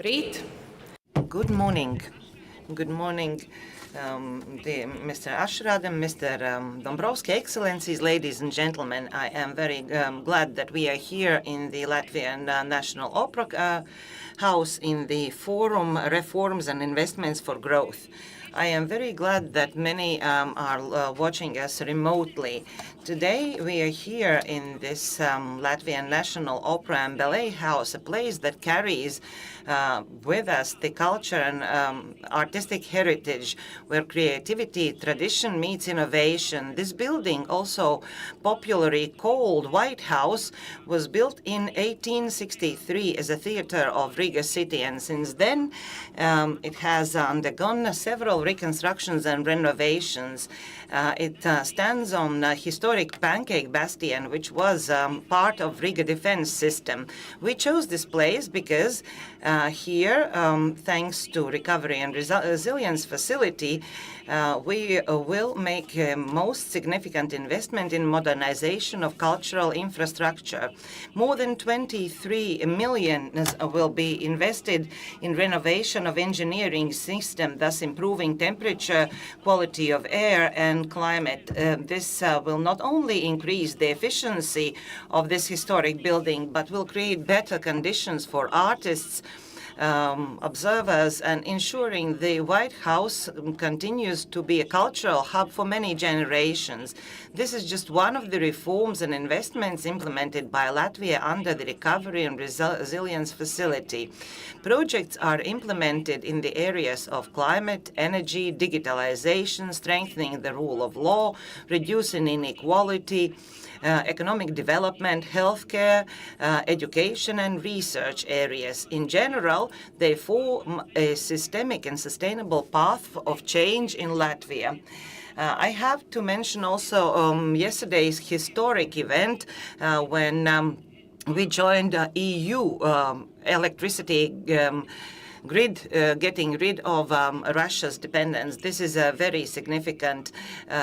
Labrīt! Good morning. Good morning, Mr. Ashradam, Mr. Dombrovski, Excellencies, ladies and gentlemen. I am very glad that we are here in the Latvian National Opera House in the Forum Reforms and Investments for Growth. I am very glad that many are watching us remotely. Today we are here in this Latvian National Opera and Ballet House, a place that carries with us the culture and artistic heritage, where creativity, tradition meets innovation. This building, also popularly called White House, was built in 1863 as a theater of Riga city, and since then it has undergone several reconstructions and renovations. It stands on a historic pancake bastion, which was part of Riga defense system. We chose this place because here, thanks to Recovery and Resilience Facility, we will make most significant investment in modernization of cultural infrastructure. More than 23 million will be invested in renovation of engineering system, thus improving temperature, quality of air, and climate. This will not only increase the efficiency of this historic building, but will create better conditions for artists, observers, and ensuring the White House continues to be a cultural hub for many generations. This is just one of the reforms and investments implemented by Latvia under the Recovery and Resilience Facility. Projects are implemented in the areas of climate, energy, digitalization, strengthening the rule of law, reducing inequality, economic development, healthcare, education, and research areas. In general, they form a systemic and sustainable path of change in Latvia. I have to mention also yesterday's historic event when we joined EU electricity grid, getting rid of Russia's dependence. This is a very significant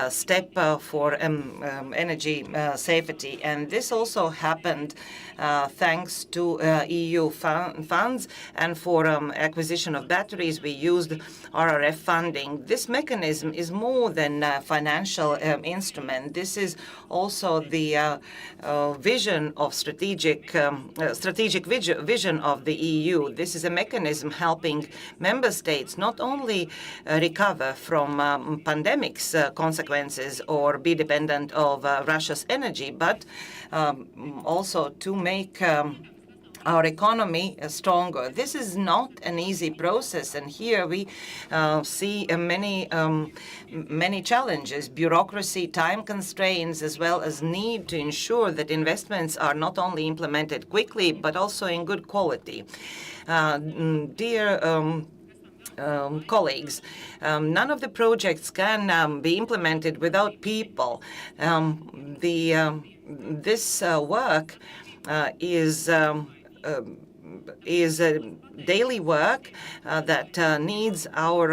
step for energy safety, and this also happened thanks to EU funds, and for acquisition of batteries we used RRF funding. This mechanism is more than a financial instrument. This is also the vision of strategic vision of the EU. This is a mechanism helping member states not only recover from pandemic's consequences or be dependent of Russia's energy, but also to make our economy stronger. This is not an easy process, and here we see many challenges: bureaucracy, time constraints, as well as need to ensure that investments are not only implemented quickly but also in good quality. Dear colleagues, none of the projects can be implemented without people. This work is a daily work that needs our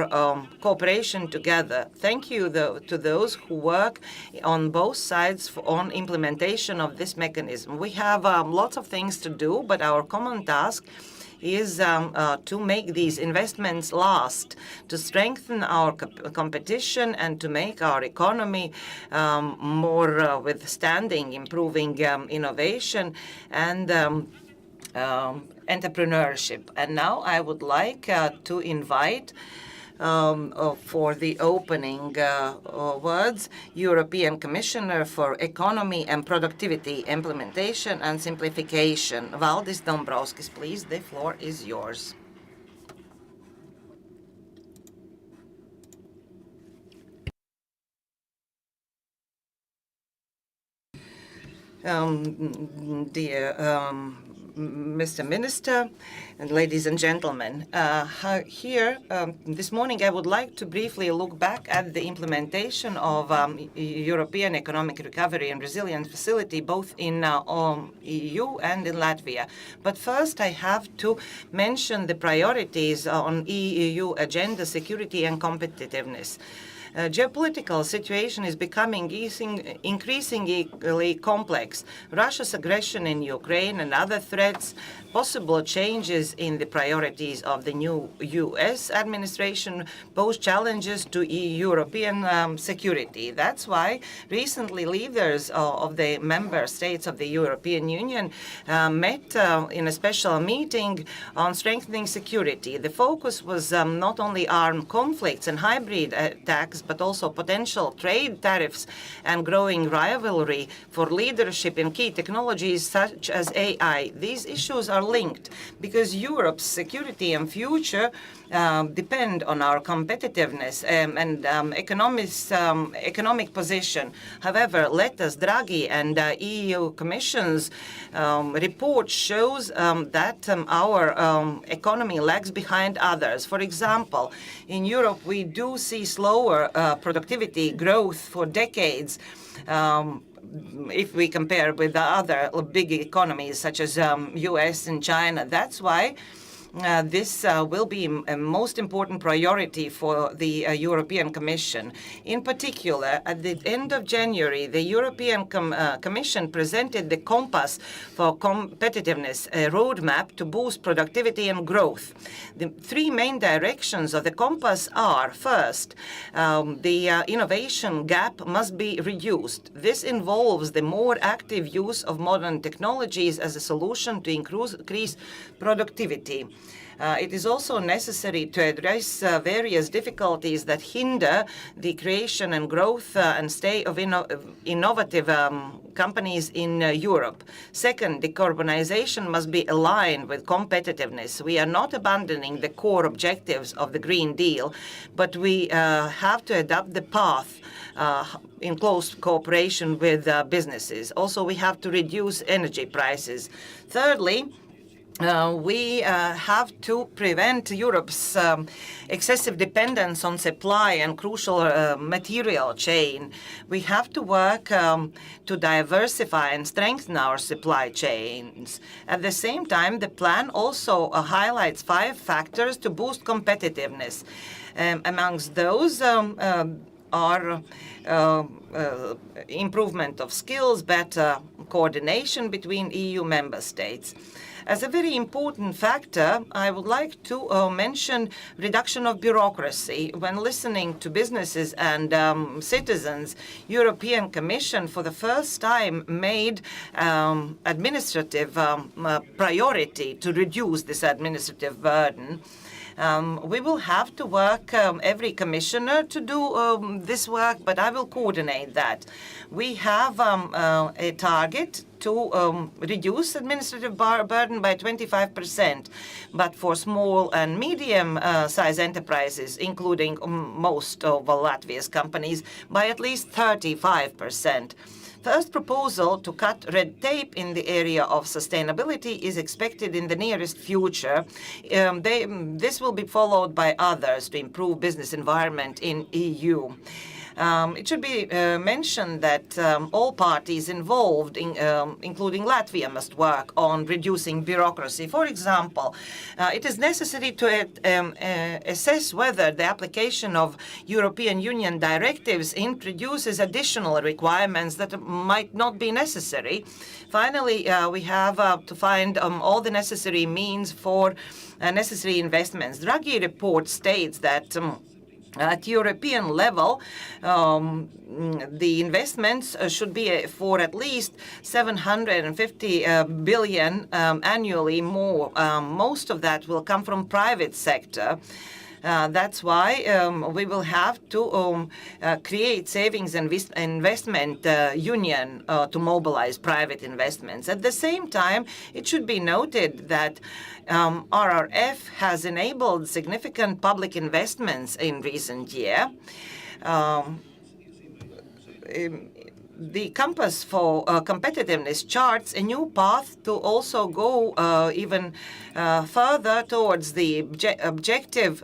cooperation together. Thank you to those who work on both sides on implementation of this mechanism. We have lots of things to do, but our common task is to make these investments last, to strengthen our competition, and to make our economy more withstanding, improving innovation and entrepreneurship. And now I would like to invite for the opening words, European Commissioner for Economy and Productivity Implementation and Simplification, Valdis Dombrovskis. Please, the floor is yours. Dear Mr. Minister, and ladies and gentlemen, here this morning I would like to briefly look back at the implementation of European Economic Recovery and Resilience Facility, both in EU and in Latvia. But first I have to mention the priorities on EU agenda: security and competitiveness. Geopolitical situation is becoming increasingly complex. Russia's aggression in Ukraine and other threats, possible changes in the priorities of the new U.S. administration pose challenges to European security. That's why recently leaders of the member states of the European Union met in a special meeting on strengthening security. The focus was not only armed conflicts and hybrid attacks, but also potential trade tariffs and growing rivalry for leadership in key technologies such as AI. These issues are linked because Europe's security and future depend on our competitiveness and economic position. However, Letta's Draghi and EU Commission's report shows that our economy lags behind others. For example, in Europe, we do see slower productivity growth for decades. If we compare with the other big economies such as US and China. That's why this will be a most important priority for the European Commission. In particular, at the end of January, the European Commission presented the Compass for Competitiveness, a roadmap to boost productivity and growth. The three main directions of the Compass are, first, the innovation gap must be reduced. This involves the more active use of modern technologies as a solution to increase productivity. It is also necessary to address various difficulties that hinder the creation and growth and stay of innovative companies in Europe. Second, decarbonization must be aligned with competitiveness. We are not abandoning the core objectives of the Green Deal, but we have to adapt the path in close cooperation with businesses. Also, we have to reduce energy prices. Thirdly, we have to prevent Europe's excessive dependence on supply and crucial material chain. We have to work to diversify and strengthen our supply chains. At the same time, the plan also highlights 5 factors to boost competitiveness. Amongst those are improvement of skills, better coordination between EU member states. As a very important factor, I would like to mention reduction of bureaucracy. When listening to businesses and citizens, European Commission for the first time made administrative priority to reduce this administrative burden. We will have to work, every commissioner, to do this work, but I will coordinate that. We have a target to reduce administrative burden by 25%, but for small and medium-sized enterprises, including most of Latvia's companies, by at least 35%. First proposal to cut red tape in the area of sustainability is expected in the nearest future. This will be followed by others to improve business environment in EU. It should be mentioned that all parties involved, including Latvia, must work on reducing bureaucracy. For example, it is necessary to assess whether the application of European Union directives introduces additional requirements that might not be necessary. Finally, we have to find all the necessary means for necessary investments. Draghi report states that at European level, the investments should be for at least 750 billion annually more. Most of that will come from private sector. That's why we will have to create savings and investment union to mobilize private investments. At the same time, it should be noted that RRF has enabled significant public investments in recent year. the compass for competitiveness charts a new path to also go even further towards the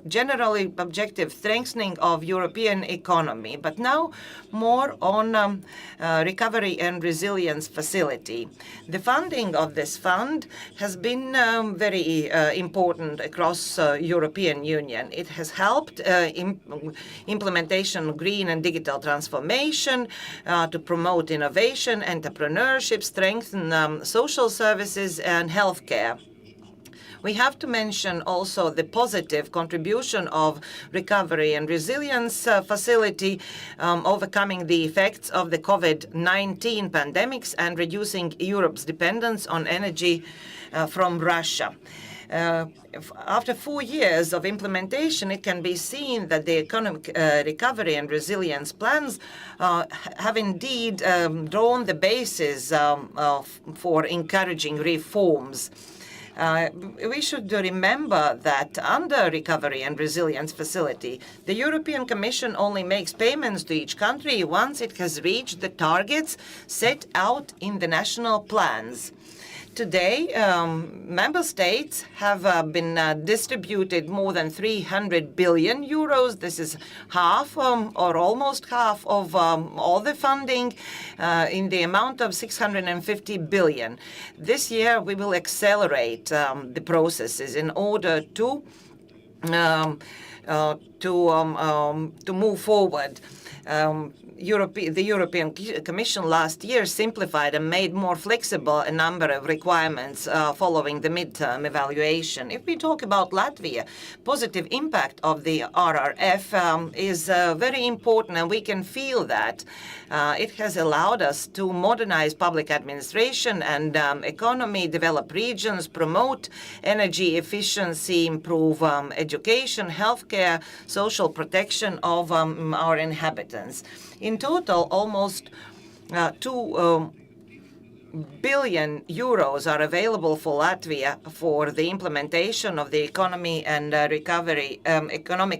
generally objective strengthening of European economy. But now more on recovery and resilience facility. The funding of this fund has been very important across European Union. It has helped implementation of green and digital transformation to promote innovation, entrepreneurship, strengthen social services and healthcare. We have to mention also the positive contribution of recovery and resilience facility, overcoming the effects of the COVID-19 pandemics and reducing Europe's dependence on energy from Russia. After 4 years of implementation, it can be seen that the economic recovery and resilience plans have indeed drawn the basis for encouraging reforms. We should remember that under Recovery and Resilience Facility, the European Commission only makes payments to each country once it has reached the targets set out in the national plans. Today, member states have been distributed more than 300 billion euros. This is half or almost half of all the funding in the amount of 650 billion. This year, we will accelerate the processes in order to move forward. The European Commission last year simplified and made more flexible a number of requirements following the midterm evaluation. If we talk about Latvia, positive impact of the RRF is very important, and we can feel that. It has allowed us to modernize public administration and economy, develop regions, promote energy efficiency, improve education, healthcare, social protection of our inhabitants. In total, almost 2 billion euros are available for Latvia for the implementation of the economic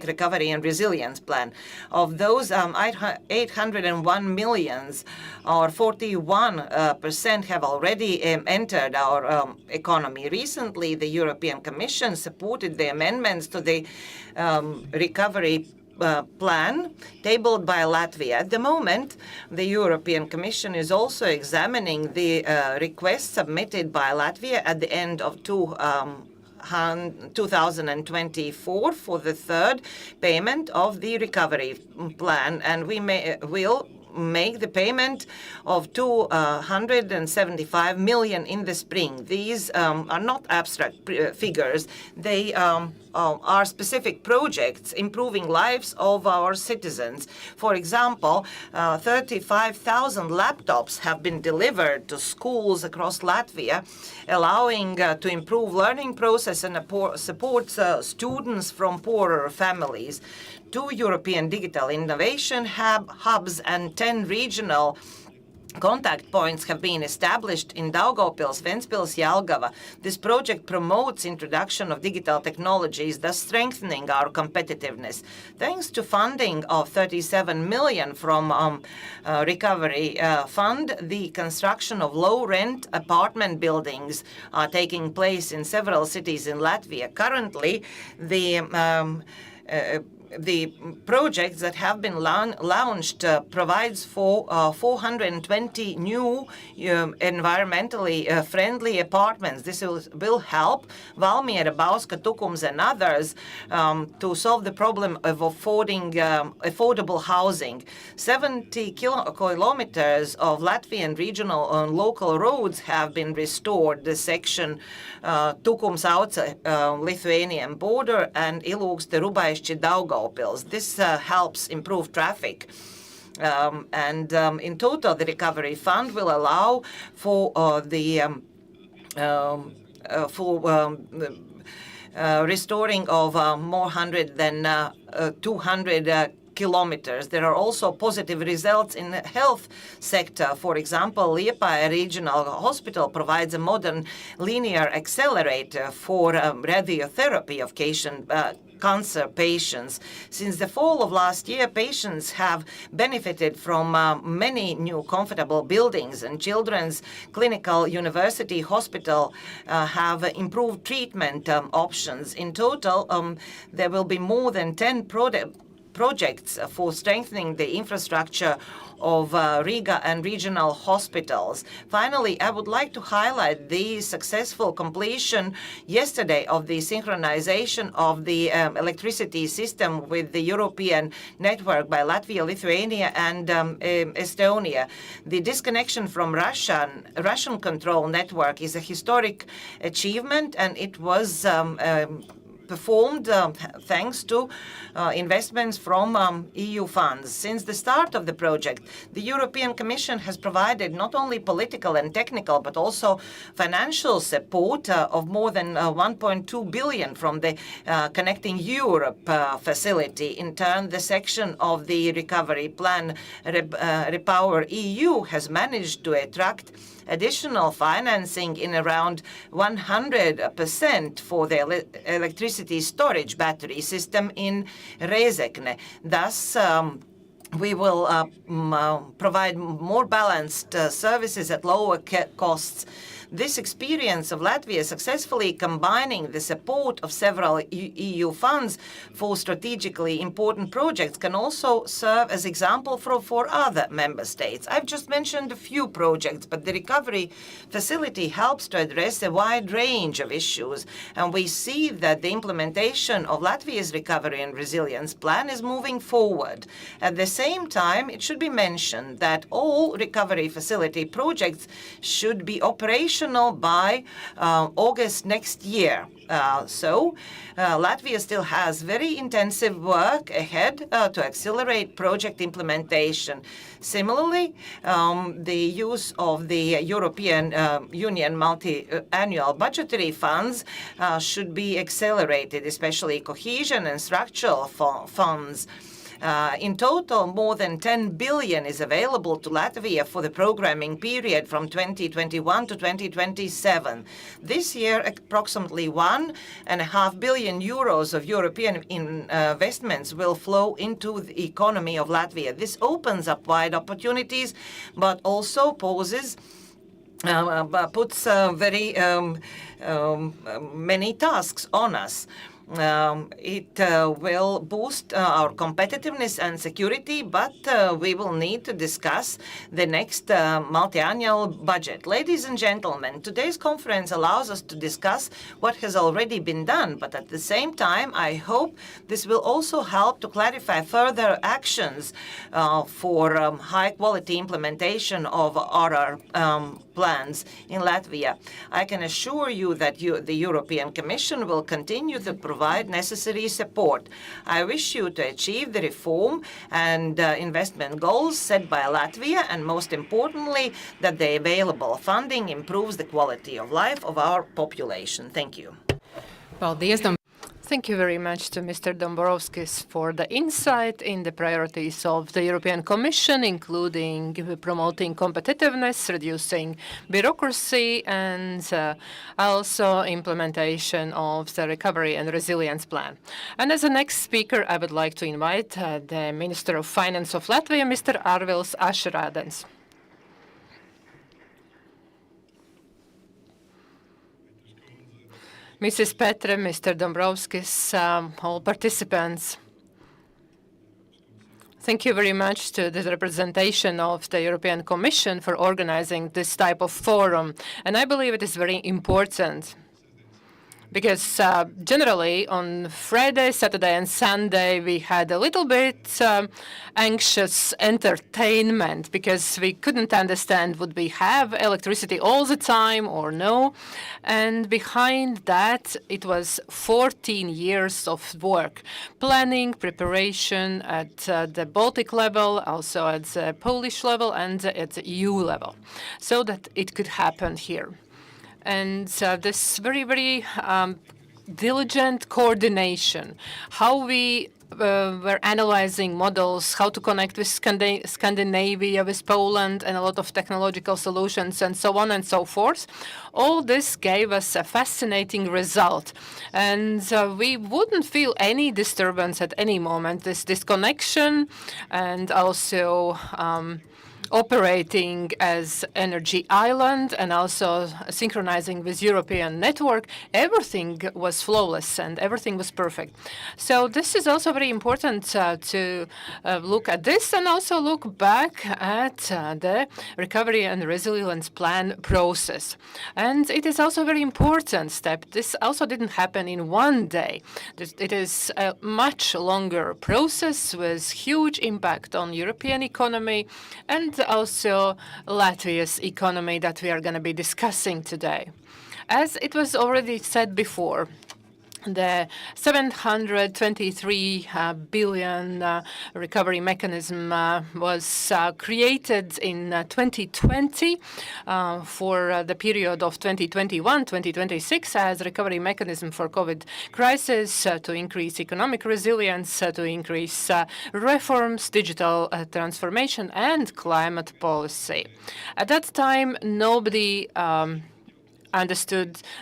recovery and resilience plan. Of those 801 millions, or 41%, have already entered our economy. Recently, the European Commission supported the amendments to the recovery plan tabled by Latvia. At the moment, the European Commission is also examining the request submitted by Latvia at the end of 2024 for the third payment of the recovery plan, and will make the payment of 275 million in the spring. These are not abstract figures. They are specific projects improving lives of our citizens. For example, 35,000 laptops have been delivered to schools across Latvia, allowing to improve learning process and support students from poorer families. 2 European digital innovation hubs and 10 regional contact points have been established in Daugavpils, Ventspils, Jelgava. This project promotes introduction of digital technologies, thus strengthening our competitiveness. Thanks to funding of 37 million from Recovery Fund, the construction of low-rent apartment buildings are taking place in several cities in Latvia. Currently, the projects that have been launched provides for 420 new environmentally friendly apartments. This will help Valmiera, Bauska, Tukums and others to solve the problem of affording affordable housing. 70 kilometers of Latvian regional and local roads have been restored. The section Tukums outside Lithuanian border and Ilūkste, Rubaišķi, Daugavpils. This helps improve traffic. In total, the Recovery Fund will allow for restoring of more than 200 kilometers. There are also positive results in the health sector. For example, Liepāja Regional Hospital provides a modern linear accelerator for radiotherapy of cancer patients. Since the fall of last year, patients have benefited from many new comfortable buildings, and Children's Clinical University Hospital have improved treatment options. In total, there will be more than 10 projects for strengthening the infrastructure of Riga and regional hospitals. Finally, I would like to highlight the successful completion yesterday of the synchronization of the electricity system with the European network by Latvia, Lithuania, and Estonia. The disconnection from Russian control network is a historic achievement, and it was performed thanks to investments from EU funds. Since the start of the project, the European Commission has provided not only political and technical but also financial support of more than 1.2 billion from the Connecting Europe facility. In turn, the section of the recovery plan Repower EU has managed to attract additional financing in around 100% for the electricity storage battery system in Rezekne. Thus, we will provide more balanced services at lower costs. This experience of Latvia successfully combining the support of several EU funds for strategically important projects can also serve as example for other member states. I've just mentioned a few projects, but the recovery facility helps to address a wide range of issues, and we see that the implementation of Latvia's recovery and resilience plan is moving forward. At the same time, it should be mentioned that all recovery facility projects should be operational by August next year. Latvia still has very intensive work ahead to accelerate project implementation. Similarly, the use of the European Union multi-annual budgetary funds should be accelerated, especially cohesion and structural funds. In total, more than 10 billion is available to Latvia for the programming period from 2021 to 2027. This year, approximately 1.5 billion euros of European investments will flow into the economy of Latvia. This opens up wide opportunities, but also puts very many tasks on us. It will boost our competitiveness and security, but we will need to discuss the next multi-annual budget. Ladies and gentlemen, today's conference allows us to discuss what has already been done, but at the same time, I hope this will also help to clarify further actions for high-quality implementation of our plans in Latvia. I can assure you that the European Commission will continue to provide necessary support. I wish you to achieve the reform and investment goals set by Latvia, and most importantly, that the available funding improves the quality of life of our population. Thank you. Thank you very much to Mr. Dombrovskis for the insight in the priorities of the European Commission, including promoting competitiveness, reducing bureaucracy, and also implementation of the Recovery and Resilience Plan. And as the next speaker, I would like to invite the Minister of Finance of Latvia, Mr. Arvils Ašrādens. Mrs. Petre, Mr. Dombrovskis, all participants. Thank you very much to the representation of the European Commission for organizing this type of forum. And I believe it is very important because generally on Friday, Saturday, and Sunday, we had a little bit anxious entertainment because we couldn't understand would we have electricity all the time or no. And behind that, it was 14 years of work, planning, preparation at the Baltic level, also at the Polish level, and at the EU level, so that it could happen here. And this very, very diligent coordination, how we were analyzing models, how to connect with Scandinavia, with Poland, and a lot of technological solutions, and so on and so forth. All this gave us a fascinating result. And we wouldn't feel any disturbance at any moment. This disconnection and also operating as energy island and also synchronizing with European network, everything was flawless and everything was perfect. So this is also very important to look at this and also look back at the recovery and resilience plan process. And it is also a very important step. This also didn't happen in one day. It is a much longer process with huge impact on European economy and also Latvia's economy that we are going to be discussing today. As it was already said before, the 723 billion recovery mechanism was created in 2020 for the period of 2021-2026 as recovery mechanism for COVID crisis to increase economic resilience, to increase reforms, digital transformation, and climate policy. At that time, nobody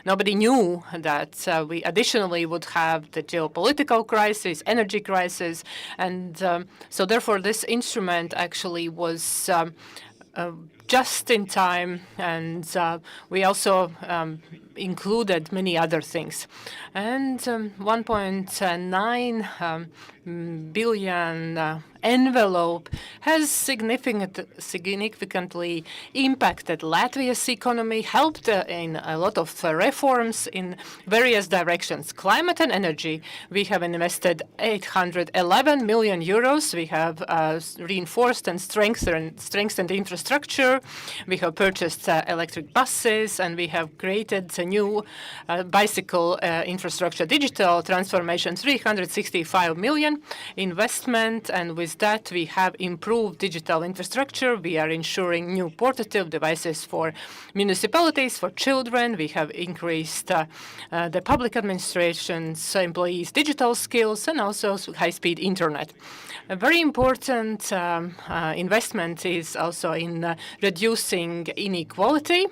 nobody knew that we additionally would have the geopolitical crisis, energy crisis, and so therefore this instrument actually was just in time, and we also included many other things. And 1.9 billion envelope has significantly impacted Latvia's economy, helped in a lot of reforms in various directions. Climate and energy, we have invested 811 million euros. We have reinforced and strengthened infrastructure. We have purchased electric buses, and we have created a new bicycle infrastructure, digital transformation, 365 million investment, and with that we have improved digital infrastructure. We are ensuring new portative devices for municipalities, for children. We have increased the public administration's employees' digital skills and also high-speed internet. A very important investment is also in reducing inequality,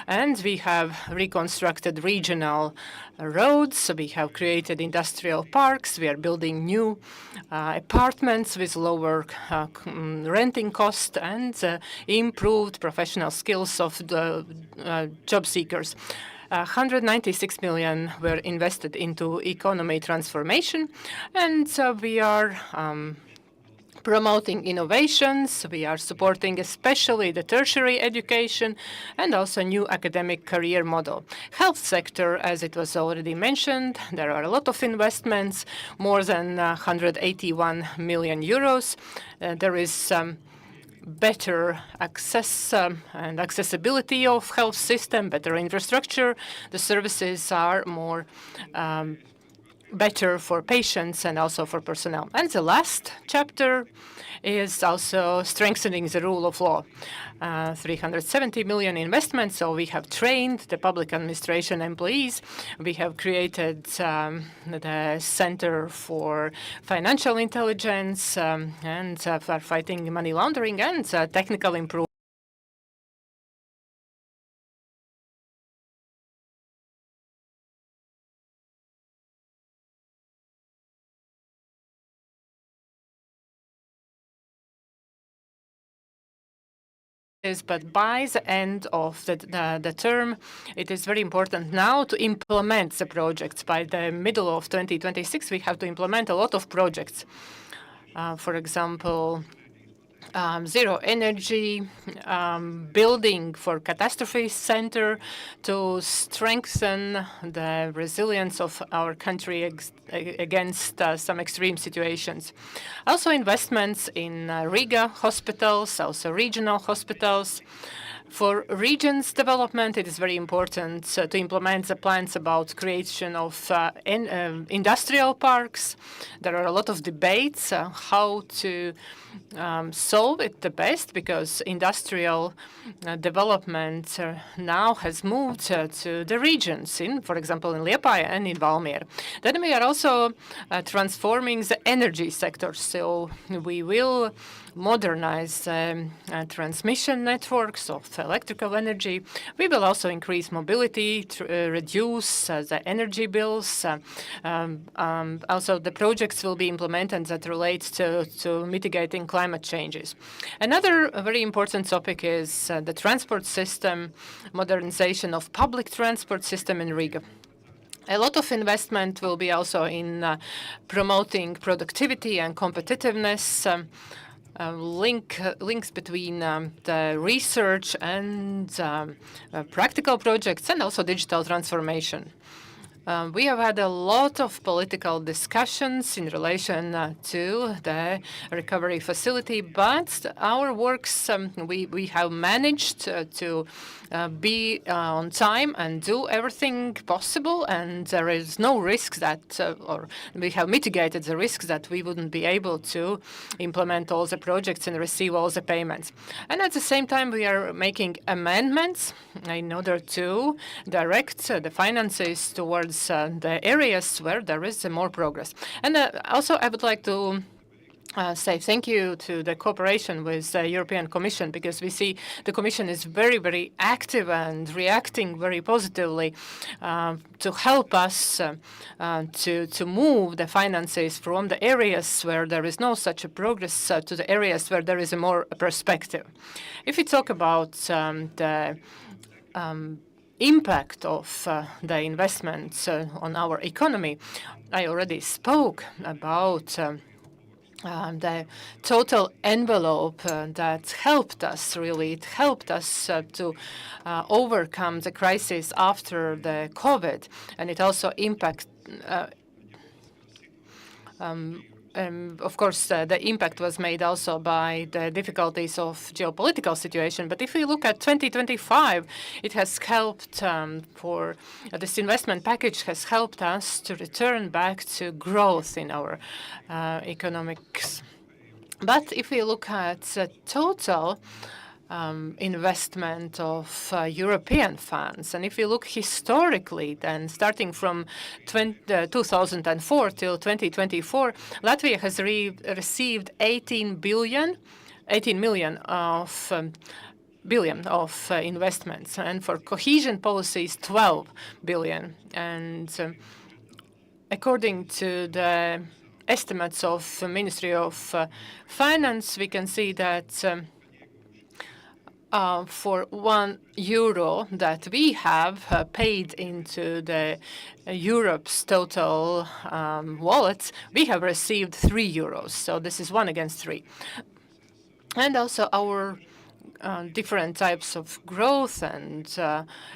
and we have reconstructed regional roads. We have created industrial parks. We are building new apartments with lower renting cost and improved professional skills of the job seekers. 196 million were invested into economy transformation, and we are promoting innovations. We are supporting especially the tertiary education and also new academic career model. Health sector, as it was already mentioned, there are a lot of investments, more than 181 million euros. There is better access and accessibility of health system, better infrastructure. The services are more better for patients and also for personnel. And the last chapter is also strengthening the rule of law. 370 million investments, so we have trained the public administration employees. We have created the Center for Financial Intelligence and for fighting money laundering and technical improvement. But by the end of the term, it is very important now to implement the projects. By the middle of 2026, we have to implement a lot of projects. For example, zero energy, building for catastrophe center to strengthen the resilience of our country against some extreme situations. Also investments in Riga hospitals, also regional hospitals, For regions development, it is very important to implement the plans about creation of industrial parks. There are a lot of debates how to solve it the best, because industrial development now has moved to the regions, for example, in Liepāja and in Valmiera. Then we are also transforming the energy sector. So we will modernize transmission networks of electrical energy. We will also increase mobility, reduce the energy bills. Also, the projects will be implemented that relate to mitigating climate changes. Another very important topic is the transport system, modernization of public transport system in Riga. A lot of investment will be also in promoting productivity and competitiveness, links between the research and practical projects, and also digital transformation. We have had a lot of political discussions in relation to the recovery facility, but our works, we have managed to be on time and do everything possible, and there is no risk that, or we have mitigated the risks that we wouldn't be able to implement all the projects and receive all the payments. And at the same time, we are making amendments in order to direct the finances towards the areas where there is more progress. And also, I would like to say thank you to the cooperation with the European Commission, because we see the Commission is very, very active and reacting very positively to help us to move the finances from the areas where there is no such a progress to the areas where there is a more perspective. If we talk about the impact of the investments on our economy, I already spoke about the total envelope that helped us, really. It helped us to overcome the crisis after the COVID, and it also impacted of course, the impact was made also by the difficulties of geopolitical situation. But if we look at 2025, it has helped for this investment package has helped us to return back to growth in our economics. But if we look at the total investment of European funds, and if you look historically, then starting from 2004 till 2024, Latvia has received 18 million of investments, and for cohesion policies 12 billion. And according to the estimates of the Ministry of Finance, we can see that for €1 that we have paid into the Europe's total wallets, we have received €3. So this is 1 against 3. And also our different types of growth and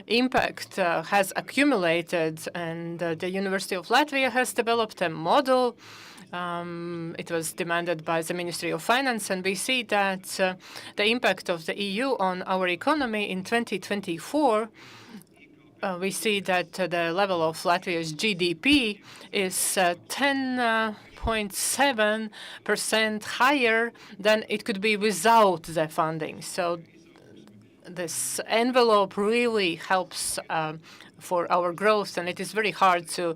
impact has accumulated, and the University of Latvia has developed a model. It was demanded by the Ministry of Finance, and we see that the impact of the EU on our economy in 2024, we see that the level of Latvia's GDP is 10.7% higher than it could be without the funding. So this envelope really helps for our growth, and it is very hard to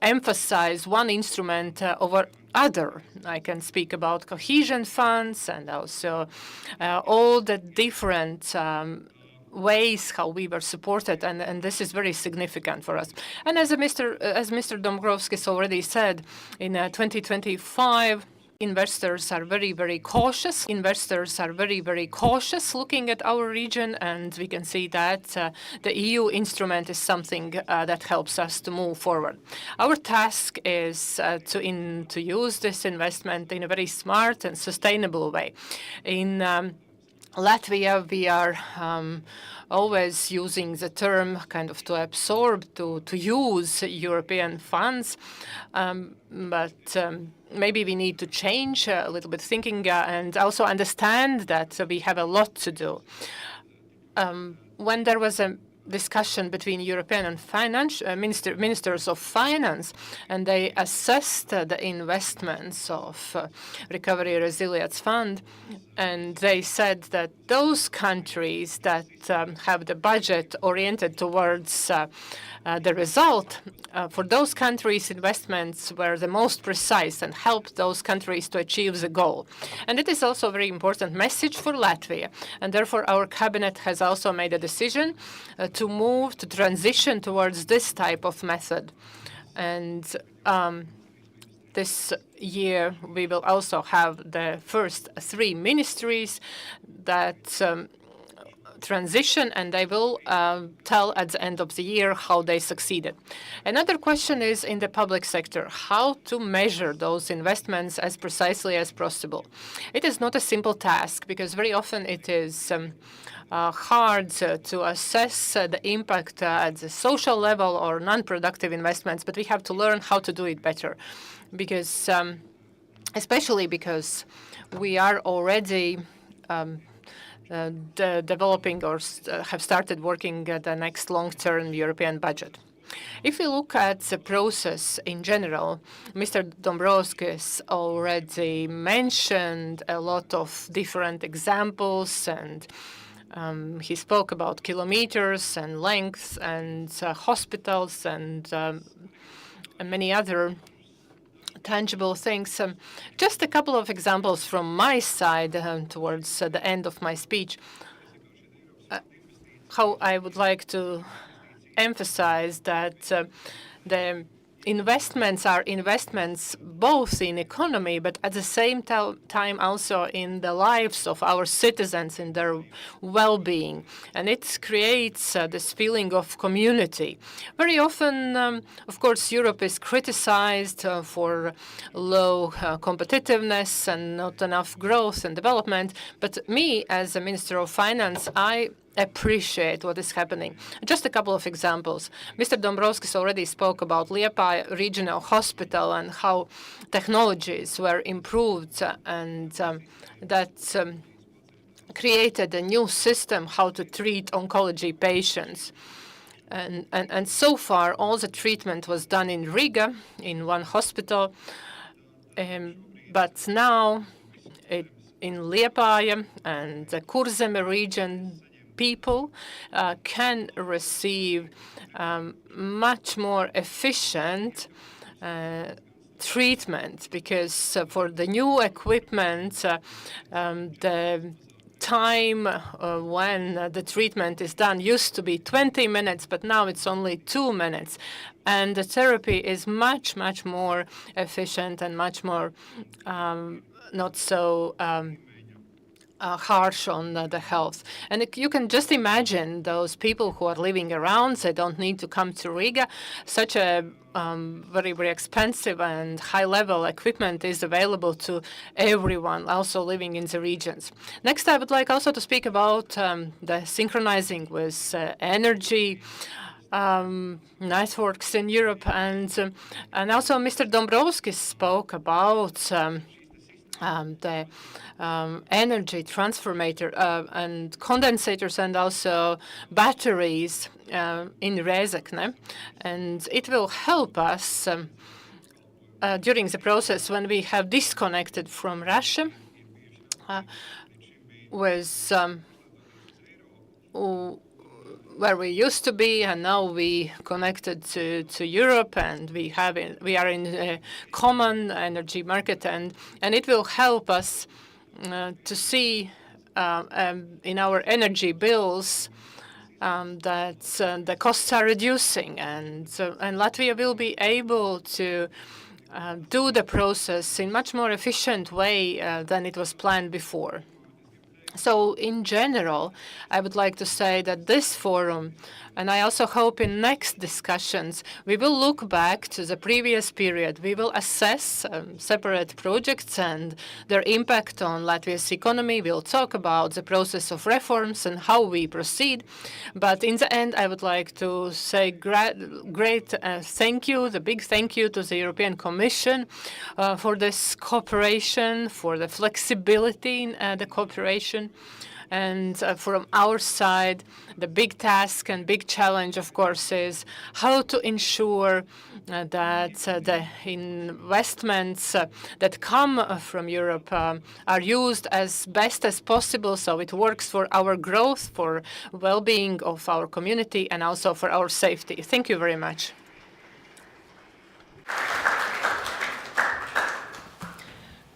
emphasize one instrument over other. I can speak about cohesion funds and also all the different ways how we were supported, and this is very significant for us. And as Mr. Dombrovskis already said, in 2025, investors are very, very cautious. Investors are very, very cautious looking at our region, and we can see that the EU instrument is something that helps us to move forward. Our task is to use this investment in a very smart and sustainable way. In Latvia, we are always using the term kind of to absorb, to use European funds, but maybe we need to change a little bit thinking and also understand that we have a lot to do. when there was a discussion between European and ministers of finance, and they assessed the investments of Recovery Resilience Fund, and they said that those countries that have the budget oriented towards the result, for those countries, investments were the most precise and helped those countries to achieve the goal. And it is also a very important message for Latvia. And therefore, our cabinet has also made a decision to transition towards this type of method. And this year, we will also have the first 3 ministries that transition, and they will tell at the end of the year how they succeeded. Another question is in the public sector, how to measure those investments as precisely as possible. It is not a simple task because very often it is hard to assess the impact at the social level or non-productive investments, but we have to learn how to do it better because especially because we are already developing or have started working at the next long-term European budget. If we look at the process in general, Mr. Dombrovskis already mentioned a lot of different examples, and he spoke about kilometers and lengths and hospitals and many other tangible things. Just a couple of examples from my side towards the end of my speech. How I would like to emphasize that the investments are investments both in economy, but at the same time also in the lives of our citizens, in their well-being. And it creates this feeling of community. Very often, of course, Europe is criticized for low competitiveness and not enough growth and development. But me, as a Minister of Finance, I appreciate what is happening. Just a couple of examples. Mr. Dombrovskis already spoke about Liepāja Regional Hospital and how technologies were improved and that created a new system how to treat oncology patients. And so far, all the treatment was done in Riga, in one hospital. But now, in Liepāja and the Kurzeme region, people can receive much more efficient treatment because for the new equipment, the time when the treatment is done used to be 20 minutes, but now it's only 2 minutes. And the therapy is much, much more efficient and much more not so harsh on the health. And you can just imagine those people who are living around, they don't need to come to Riga. Such a very, very expensive and high-level equipment is available to everyone also living in the regions. Next, I would like also to speak about the synchronizing with energy networks in Europe. And also Mr. Dombrovskis spoke about the energy transformator and condensators and also batteries in Rēzekne. And it will help us during the process when we have disconnected from Russia with where we used to be, and now we connected to Europe, and we are in a common energy market, and it will help us to see in our energy bills that the costs are reducing, and Latvia will be able to do the process in much more efficient way than it was planned before. So in general, I would like to say that this forum, and I also hope in next discussions, we will look back to the previous period. We will assess separate projects and their impact on Latvia's economy. We'll talk about the process of reforms and how we proceed. But in the end, I would like to say great thank you, the big thank you to the European Commission for this cooperation, for the flexibility in the cooperation. And from our side, the big task and big challenge, of course, is how to ensure that the investments that come from Europe are used as best as possible so it works for our growth, for well-being of our community, and also for our safety. Thank you very much.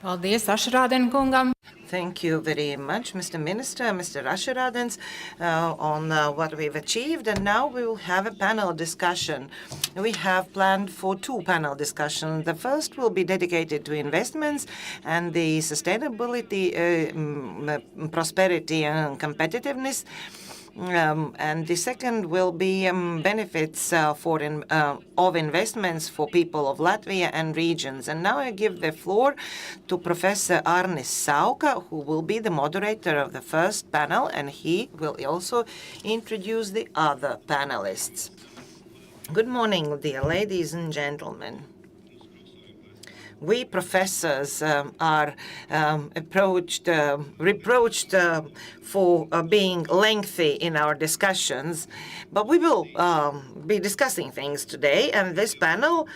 Paldies Ašrādena kungam. Thank you very much, Mr. Minister, Mr. Asheradens, on what we've achieved. And now we will have a panel discussion. We have planned for 2 panel discussions. The first will be dedicated to investments and the sustainability, prosperity and competitiveness. And the second will be benefits of investments for people of Latvia and regions. And now I give the floor to Professor Arnis Sauka, who will be the moderator of the first panel, and he will also introduce the other panelists. Good morning, dear ladies and gentlemen. We professors are reproached for being lengthy in our discussions, but we will be discussing things today, and this panel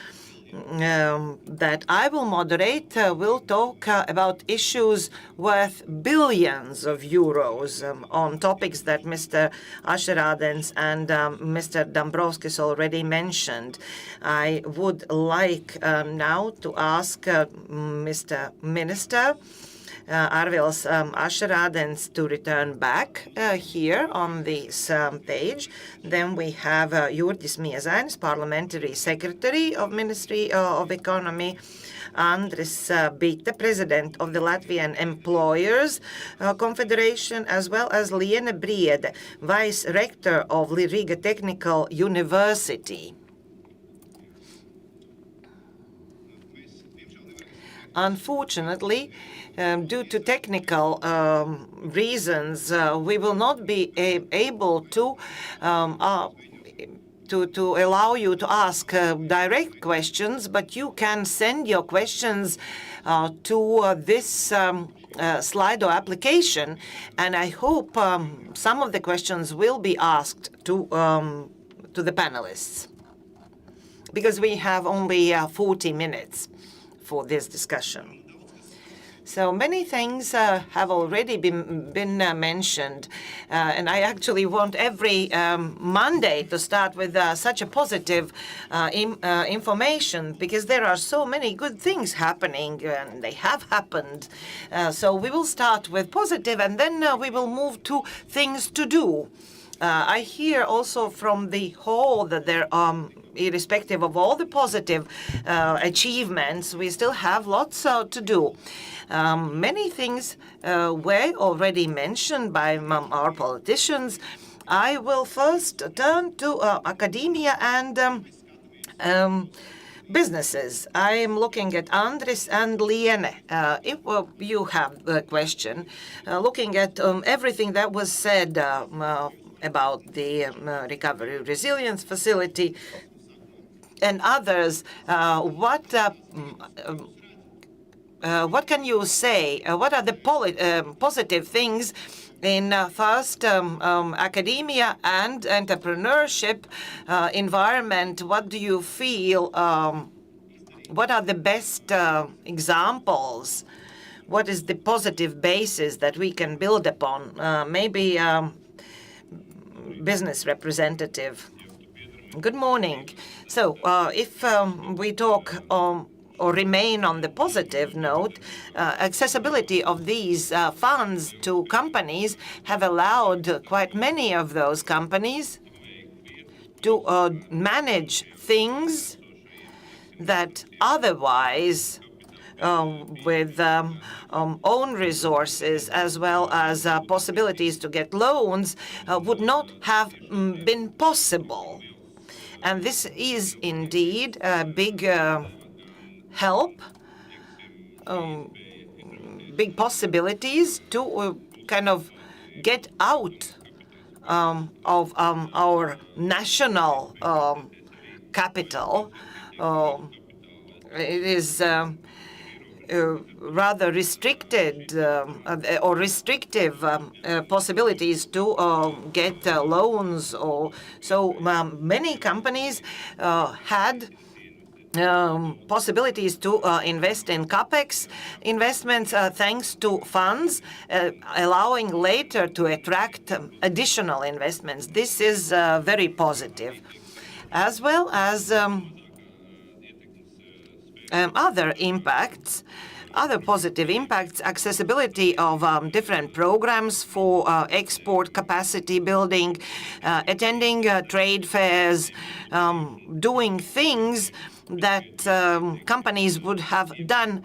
that I will moderate will talk about issues worth billions of euros on topics that Mr. Asheradens and Mr. Dombrovskis already mentioned. I would like now to ask Mr. Minister Arvils Ašerādens to return back here on this page. Then we have Jurģis Miezainis, Parliamentary Secretary of Ministry of Economy, Andris Bita, President of the Latvian Employers Confederation, as well as Liene Briede, Vice Rector of Riga Technical University. Unfortunately, due to technical reasons, we will not be able to allow you to ask direct questions, but you can send your questions to this Slido application, and I hope some of the questions will be asked to the panelists, because we have only 40 minutes for this discussion. So many things have already been mentioned, and I actually want every Monday to start with such a positive information, because there are so many good things happening, and they have happened. So we will start with positive, and then we will move to things to do. I hear also from the hall that there irrespective of all the positive achievements, we still have lots to do. Many things were already mentioned by our politicians. I will first turn to academia and businesses. I am looking at Andris and Liene. If you have the question, looking at everything that was said about the Recovery Resilience Facility and others, what can you say? What are the positive things in first academia and entrepreneurship environment? What do you feel? What are the best examples? What is the positive basis that we can build upon? Maybe business representative. Good morning. So if we talk or remain on the positive note, accessibility of these funds to companies have allowed quite many of those companies to manage things that otherwise with own resources as well as possibilities to get loans would not have been possible. And this is indeed a big help, big possibilities to kind of get out of our national capital. It is rather restricted or restrictive possibilities to get loans, or so many companies had possibilities to invest in capex investments thanks to funds, allowing later to attract additional investments. This is very positive, as well as other impacts. Other positive impacts: accessibility of different programs for export capacity building, attending trade fairs, doing things that companies would have done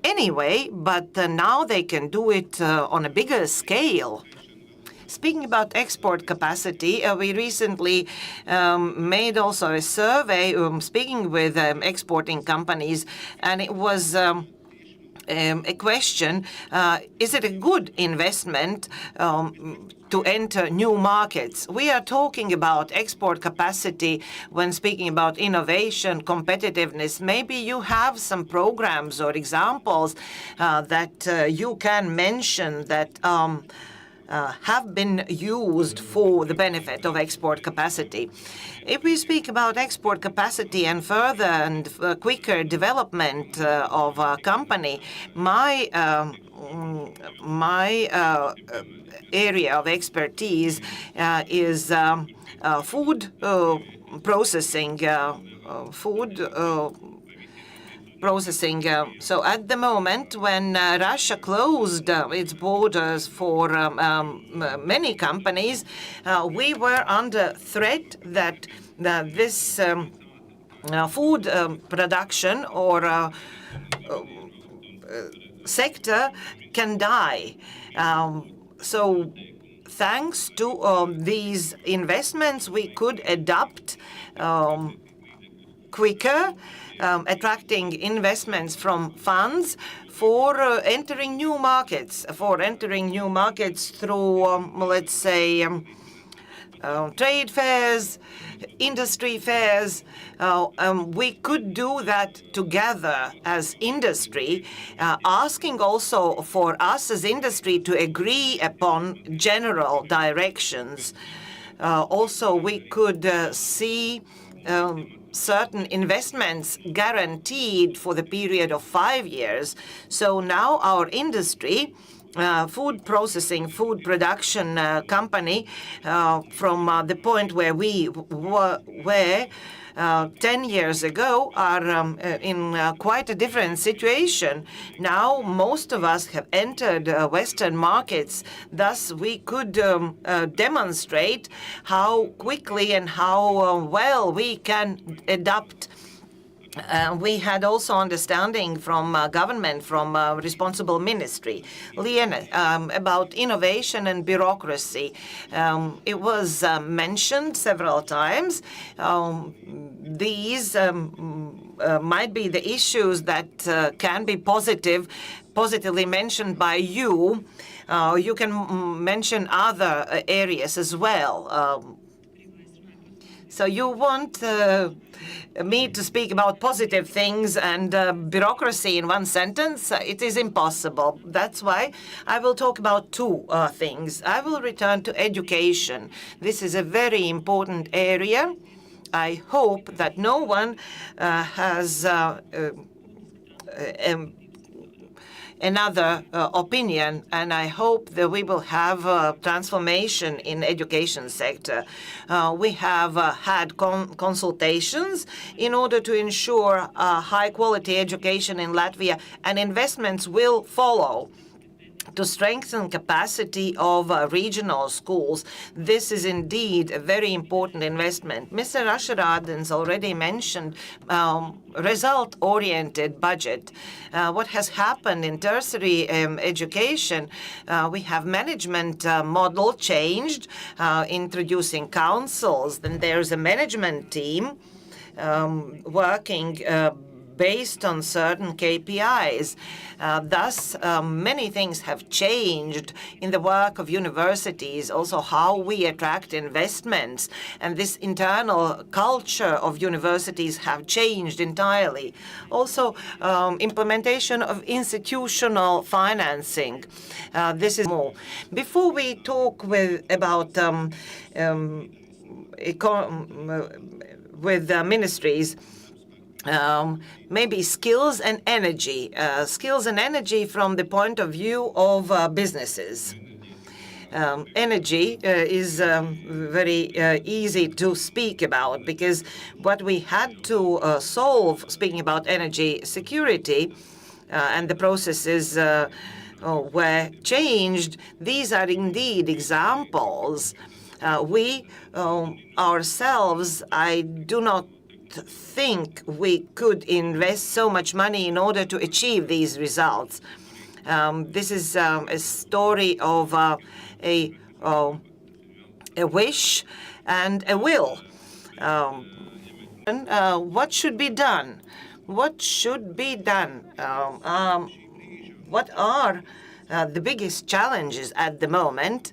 anyway, but now they can do it on a bigger scale. Speaking about export capacity, we recently made also a survey speaking with exporting companies, and it was a question: is it a good investment to enter new markets? We are talking about export capacity when speaking about innovation, competitiveness. Maybe you have some programs or examples that you can mention that have been used for the benefit of export capacity. If we speak about export capacity and further and quicker development of a company, my area of expertise is food processing, processing. So at the moment, when Russia closed its borders for many companies, we were under threat that this food production or sector can die. So thanks to these investments, we could adapt quicker, attracting investments from funds for entering new markets, through, let's say, trade fairs, industry fairs. We could do that together as industry, asking also for us as industry to agree upon general directions. Also, we could see certain investments guaranteed for the period of 5 years. So now our industry, food processing, food production company, from the point where we were 10 years ago, are in quite a different situation. Now most of us have entered Western markets. Thus, we could demonstrate how quickly and how well we can adapt. We had also understanding from government, from responsible ministry. Liene, about innovation and bureaucracy. It was mentioned several times. These might be the issues that can be positively mentioned by you. You can mention other areas as well. So you want me to speak about positive things and bureaucracy in one sentence? It is impossible. That's why I will talk about two things. I will return to education. This is a very important area. I hope that no one has another opinion, and I hope that we will have a transformation in education sector. We have had consultations in order to ensure high quality education in Latvia, and investments will follow to strengthen capacity of regional schools. This is indeed a very important investment. Mr. Ašarādens already mentioned result-oriented budget. What has happened in tertiary education, we have management model changed, introducing councils. Then there's a management team working based on certain KPIs. Thus, many things have changed in the work of universities, also how we attract investments, and this internal culture of universities have changed entirely. Also, implementation of institutional financing. This is more. Before we talk about with ministries, maybe skills and energy. Skills and energy from the point of view of businesses. Energy is very easy to speak about, because what we had to solve, speaking about energy security, and the processes were changed, these are indeed examples. We ourselves, I do not think we could invest so much money in order to achieve these results. This is a story of a wish and a will. What should be done? What should be done? What are the biggest challenges at the moment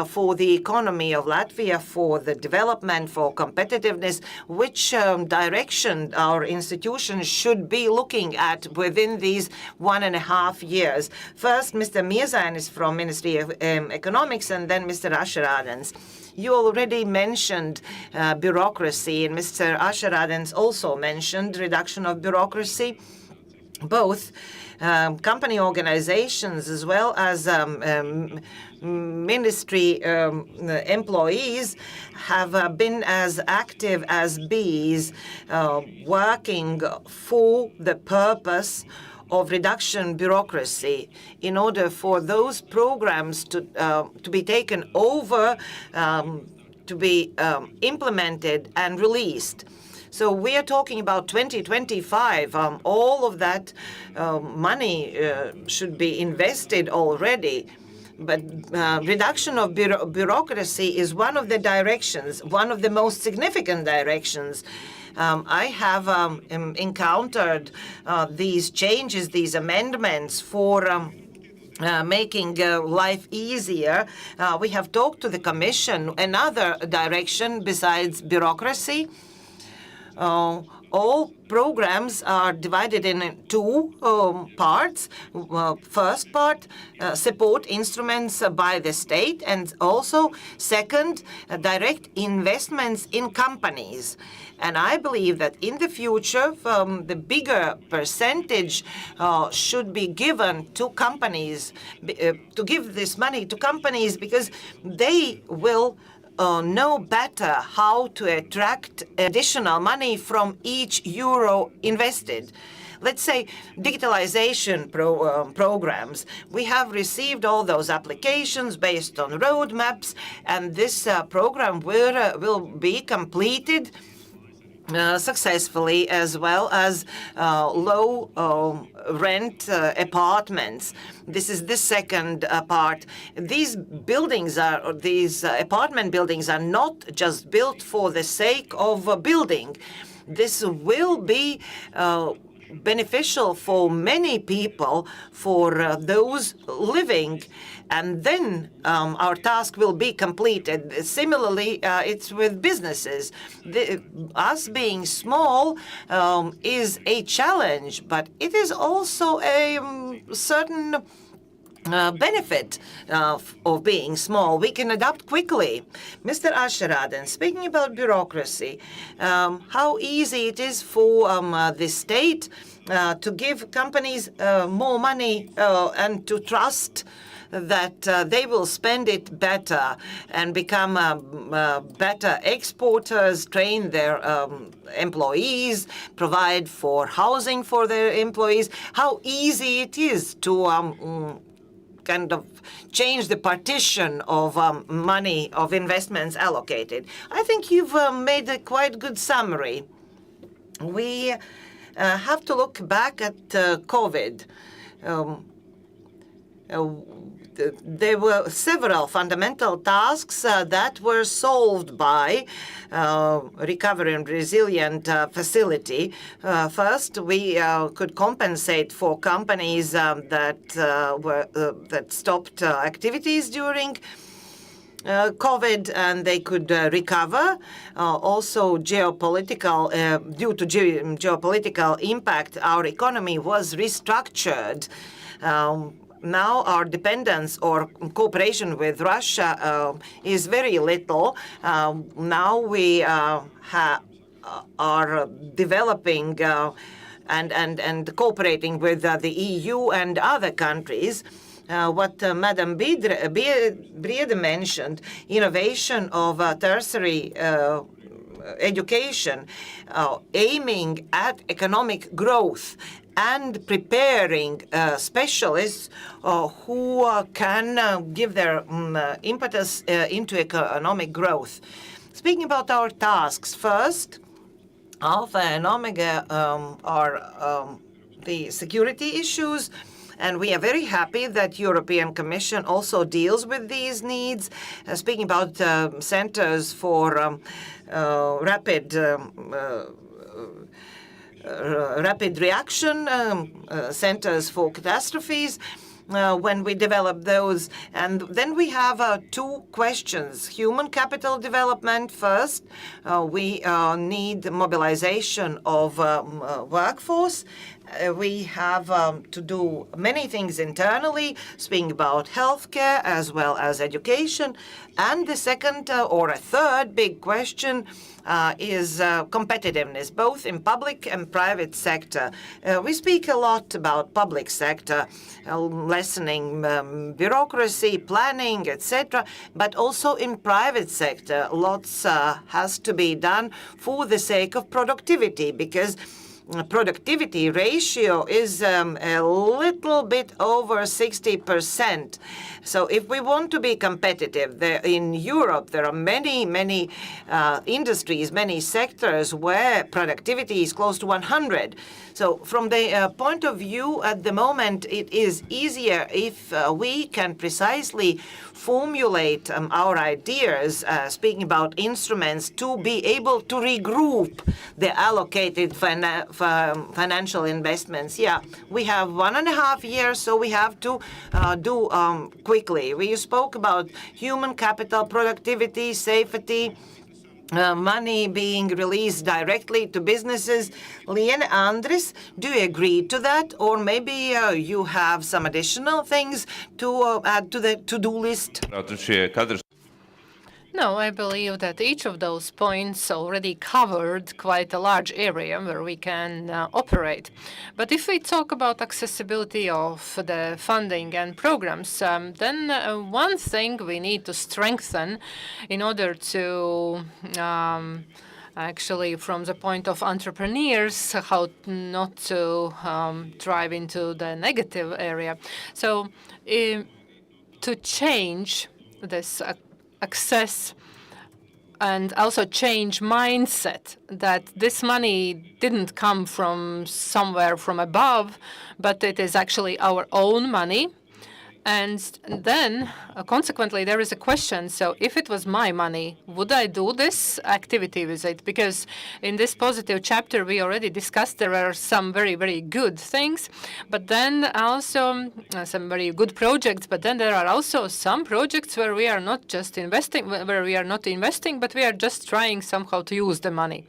for the economy of Latvia, for the development, for competitiveness? Which direction our institutions should be looking at within these 1.5 years? First, Mr. Miezanis from Ministry of Economics, and then Mr. Ašarādens. You already mentioned bureaucracy, and Mr. Ašarādens also mentioned reduction of bureaucracy. Both company organizations as well as ministry employees have been as active as bees, working for the purpose of reduction bureaucracy in order for those programs to be taken over, to be implemented and released. So we are talking about 2025. All of that money should be invested already. But reduction of bureaucracy is one of the directions, one of the most significant directions. I have encountered these changes, these amendments for making life easier. We have talked to the Commission. Another direction besides bureaucracy. All programs are divided in two parts. First part, support instruments by the state, and also second, direct investments in companies. And I believe that in the future, the bigger percentage should be given to companies, to give this money to companies, because they will know better how to attract additional money from each euro invested. Let's say digitalization programs. We have received all those applications based on roadmaps, and this program will be completed successfully, as well as low rent apartments. This is the second part. These apartment buildings are not just built for the sake of building. This will be beneficial for many people, for those living, and then our task will be completed. Similarly, it's with businesses. Us being small is a challenge, but it is also a certain benefit of being small. We can adapt quickly. Mr. Ašarādens, speaking about bureaucracy, how easy it is for the state to give companies more money and to trust that they will spend it better and become better exporters, train their employees, provide for housing for their employees. How easy it is to kind of change the partition of money, of investments allocated. I think you've made a quite good summary. We have to look back at COVID. there were several fundamental tasks that were solved by Recovery and Resilient Facility. First, we could compensate for companies that stopped activities during COVID, and they could recover. Also, geopolitical, due to geopolitical impact, our economy was restructured. Now our dependence or cooperation with Russia is very little. Now we are developing and cooperating with the EU and other countries. What Madam Briede mentioned, innovation of tertiary education, aiming at economic growth and preparing specialists who can give their impetus into economic growth. Speaking about our tasks, first, Alpha and Omega are the security issues. And we are very happy that European Commission also deals with these needs. Speaking about centers for rapid reaction, centers for catastrophes, when we develop those. And then we have two questions. Human capital development first. We need mobilization of workforce. We have to do many things internally, speaking about healthcare as well as education. And the second or a third big question is competitiveness, both in public and private sector. We speak a lot about public sector, lessening bureaucracy, planning, etc. But also in private sector, lots has to be done for the sake of productivity, because productivity ratio is a little bit over 60%. So if we want to be competitive, in Europe there are many industries, many sectors where productivity is close to 100. So from the point of view at the moment, it is easier if we can precisely formulate our ideas, speaking about instruments, to be able to regroup the allocated financial investments. Yeah, we have 1.5 years, so we have to do quickly. We spoke about human capital, productivity, safety, money being released directly to businesses. Liene, Andris, do you agree to that? Or maybe you have some additional things to add to the to-do list? No, I believe that each of those points already covered quite a large area where we can operate. But if we talk about accessibility of the funding and programs, then one thing we need to strengthen in order to actually, from the point of entrepreneurs, how not to drive into the negative area. So to change this access and also change mindset that this money didn't come from somewhere from above, but it is actually our own money. And then, consequently, there is a question, so if it was my money, would I do this activity with it? Because in this positive chapter, we already discussed there are some very good things, but then also some very good projects, but then there are also some projects where we are not just investing, where we are not investing, but we are just trying somehow to use the money.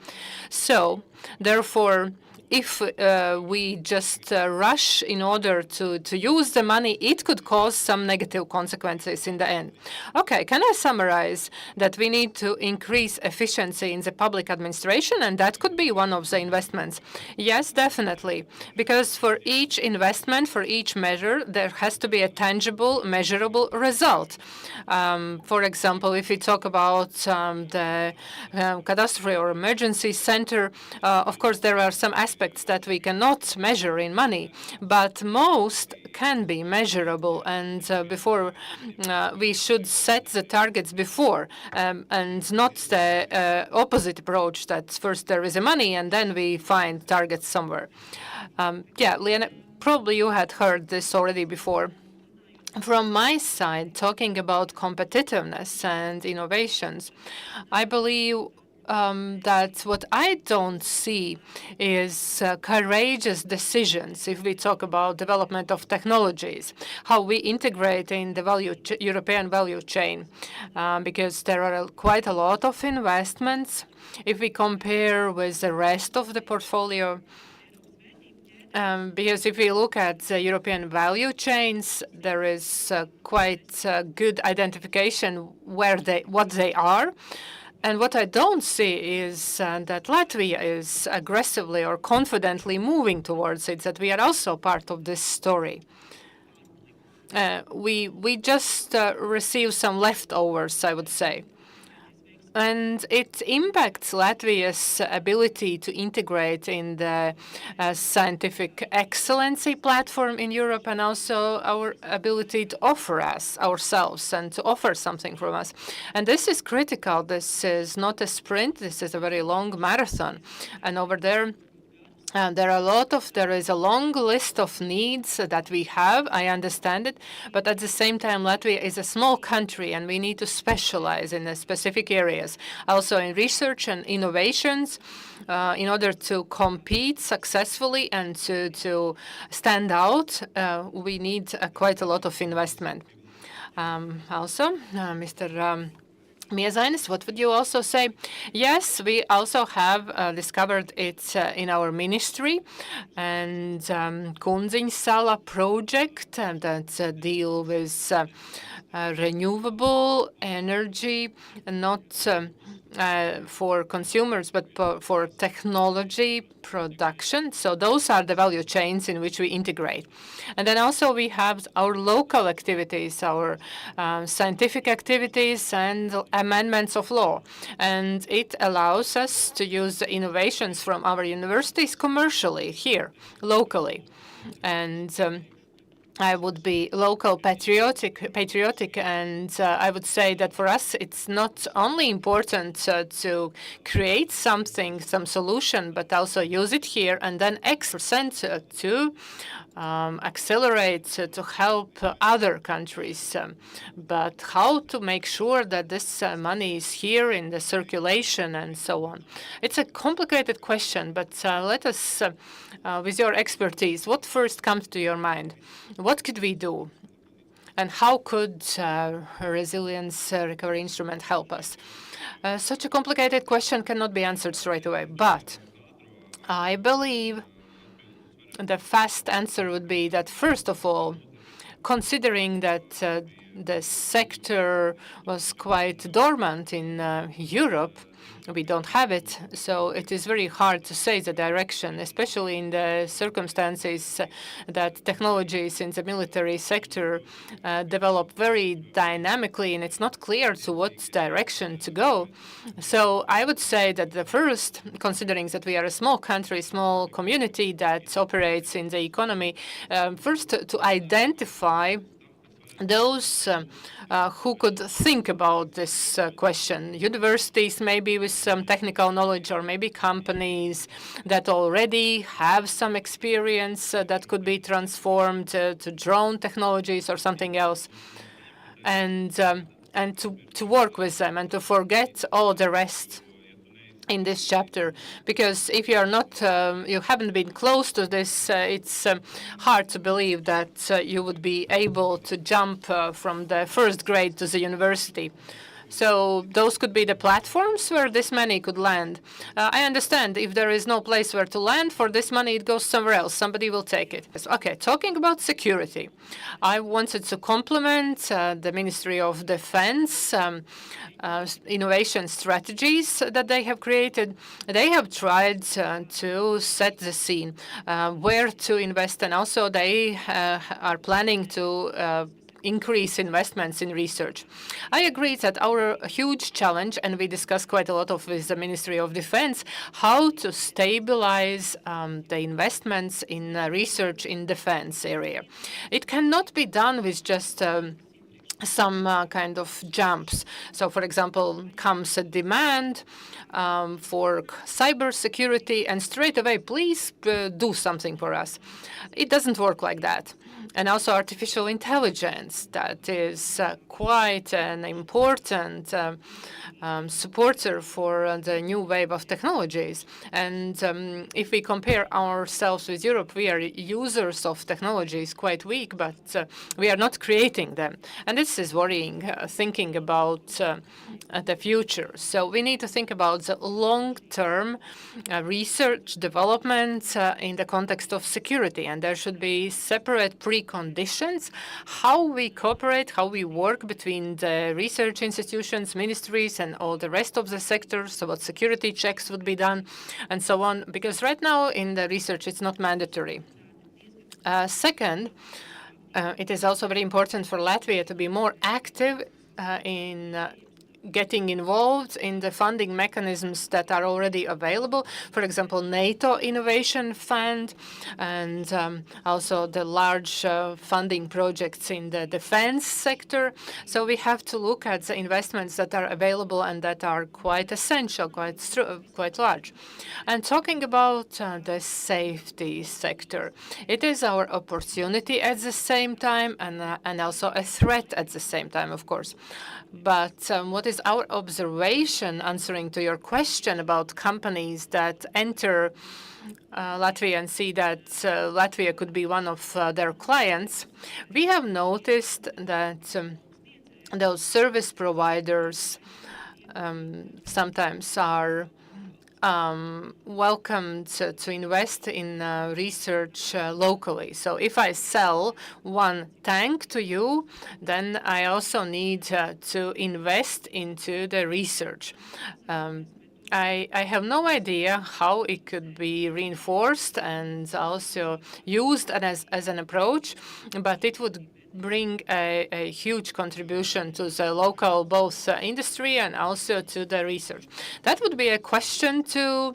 So, therefore, if we just rush in order to use the money, it could cause some negative consequences in the end. Okay, can I summarize that we need to increase efficiency in the public administration, and that could be one of the investments? Yes, definitely, because for each investment, for each measure, there has to be a tangible, measurable result. For example, if we talk about the catastrophe or emergency center, of course, there are some aspects that we cannot measure in money, but most can be measurable. And before we should set the targets before, and not the opposite approach that first there is a money and then we find targets somewhere. Yeah, Liene, probably you had heard this already before. From my side, talking about competitiveness and innovations, I believe that what I don't see is courageous decisions if we talk about development of technologies, how we integrate in the European value chain, because there are quite a lot of investments if we compare with the rest of the portfolio. Because if we look at the European value chains, there is quite good identification what they are. And what I don't see is that Latvia is aggressively or confidently moving towards it, that we are also part of this story. We just receive some leftovers, I would say. And it impacts Latvia's ability to integrate in the scientific excellency platform in Europe, and also our ability to offer ourselves and to offer something from us. And this is critical. This is not a sprint. This is a very long marathon. And over there, there is a long list of needs that we have. I understand it. But at the same time, Latvia is a small country, and we need to specialize in the specific areas. Also in research and innovations, in order to compete successfully and to stand out, we need quite a lot of investment. Mr. Miezainis, what would you also say? Yes, we also have discovered it in our ministry, and Kunziņsala project that deal with renewable energy, not for consumers, but for technology production. So those are the value chains in which we integrate. And then also we have our local activities, our scientific activities and amendments of law. And it allows us to use the innovations from our universities commercially here, locally. And I would be local patriotic, and I would say that for us it's not only important to create something, some solution, but also use it here and then X% to accelerate to help other countries. But how to make sure that this money is here in the circulation and so on? It's a complicated question, but let us, with your expertise, what first comes to your mind? What could we do? And how could a resilience recovery instrument help us? Such a complicated question cannot be answered straight away, but I believe the fast answer would be that, first of all, considering that the sector was quite dormant in Europe, we don't have it, so it is very hard to say the direction, especially in the circumstances that technologies in the military sector develop very dynamically, and it's not clear to what direction to go. So I would say that the first, considering that we are a small country, small community that operates in the economy, first to identify those who could think about this question. Universities, maybe with some technical knowledge, or maybe companies that already have some experience that could be transformed to drone technologies or something else, and to work with them and to forget all the rest in this chapter, because if you are not, you haven't been close to this, it's hard to believe that you would be able to jump from the first grade to the university. So those could be the platforms where this money could land. I understand if there is no place where to land for this money, it goes somewhere else. Somebody will take it. Okay, talking about security, I wanted to compliment the Ministry of Defense innovation strategies that they have created. They have tried to set the scene where to invest, and also they are planning to increase investments in research. I agree that our huge challenge, and we discussed quite a lot of with the Ministry of Defense, how to stabilize the investments in research in defense area. It cannot be done with just some kind of jumps. So, for example, comes a demand for cybersecurity, and straight away, please do something for us. It doesn't work like that. And also artificial intelligence, that is quite an important supporter for the new wave of technologies. And if we compare ourselves with Europe, we are users of technologies quite weak, but we are not creating them. And this is worrying, thinking about the future. So we need to think about the long-term research development in the context of security. And there should be separate preconditions, how we cooperate, how we work between the research institutions, ministries, and all the rest of the sectors, so what security checks would be done, and so on. Because right now in the research, it's not mandatory. Second, it is also very important for Latvia to be more active in getting involved in the funding mechanisms that are already available. For example, NATO Innovation Fund, and also the large funding projects in the defense sector. So we have to look at the investments that are available and that are quite essential, quite large. And talking about the safety sector, it is our opportunity at the same time, and also a threat at the same time, of course. But what is our observation, answering to your question about companies that enter Latvia and see that Latvia could be one of their clients, we have noticed that those service providers sometimes are welcomed to invest in research locally. So if I sell one tank to you, then I also need to invest into the research. I have no idea how it could be reinforced and also used as an approach, but it would bring a huge contribution to the local both industry and also to the research. That would be a question to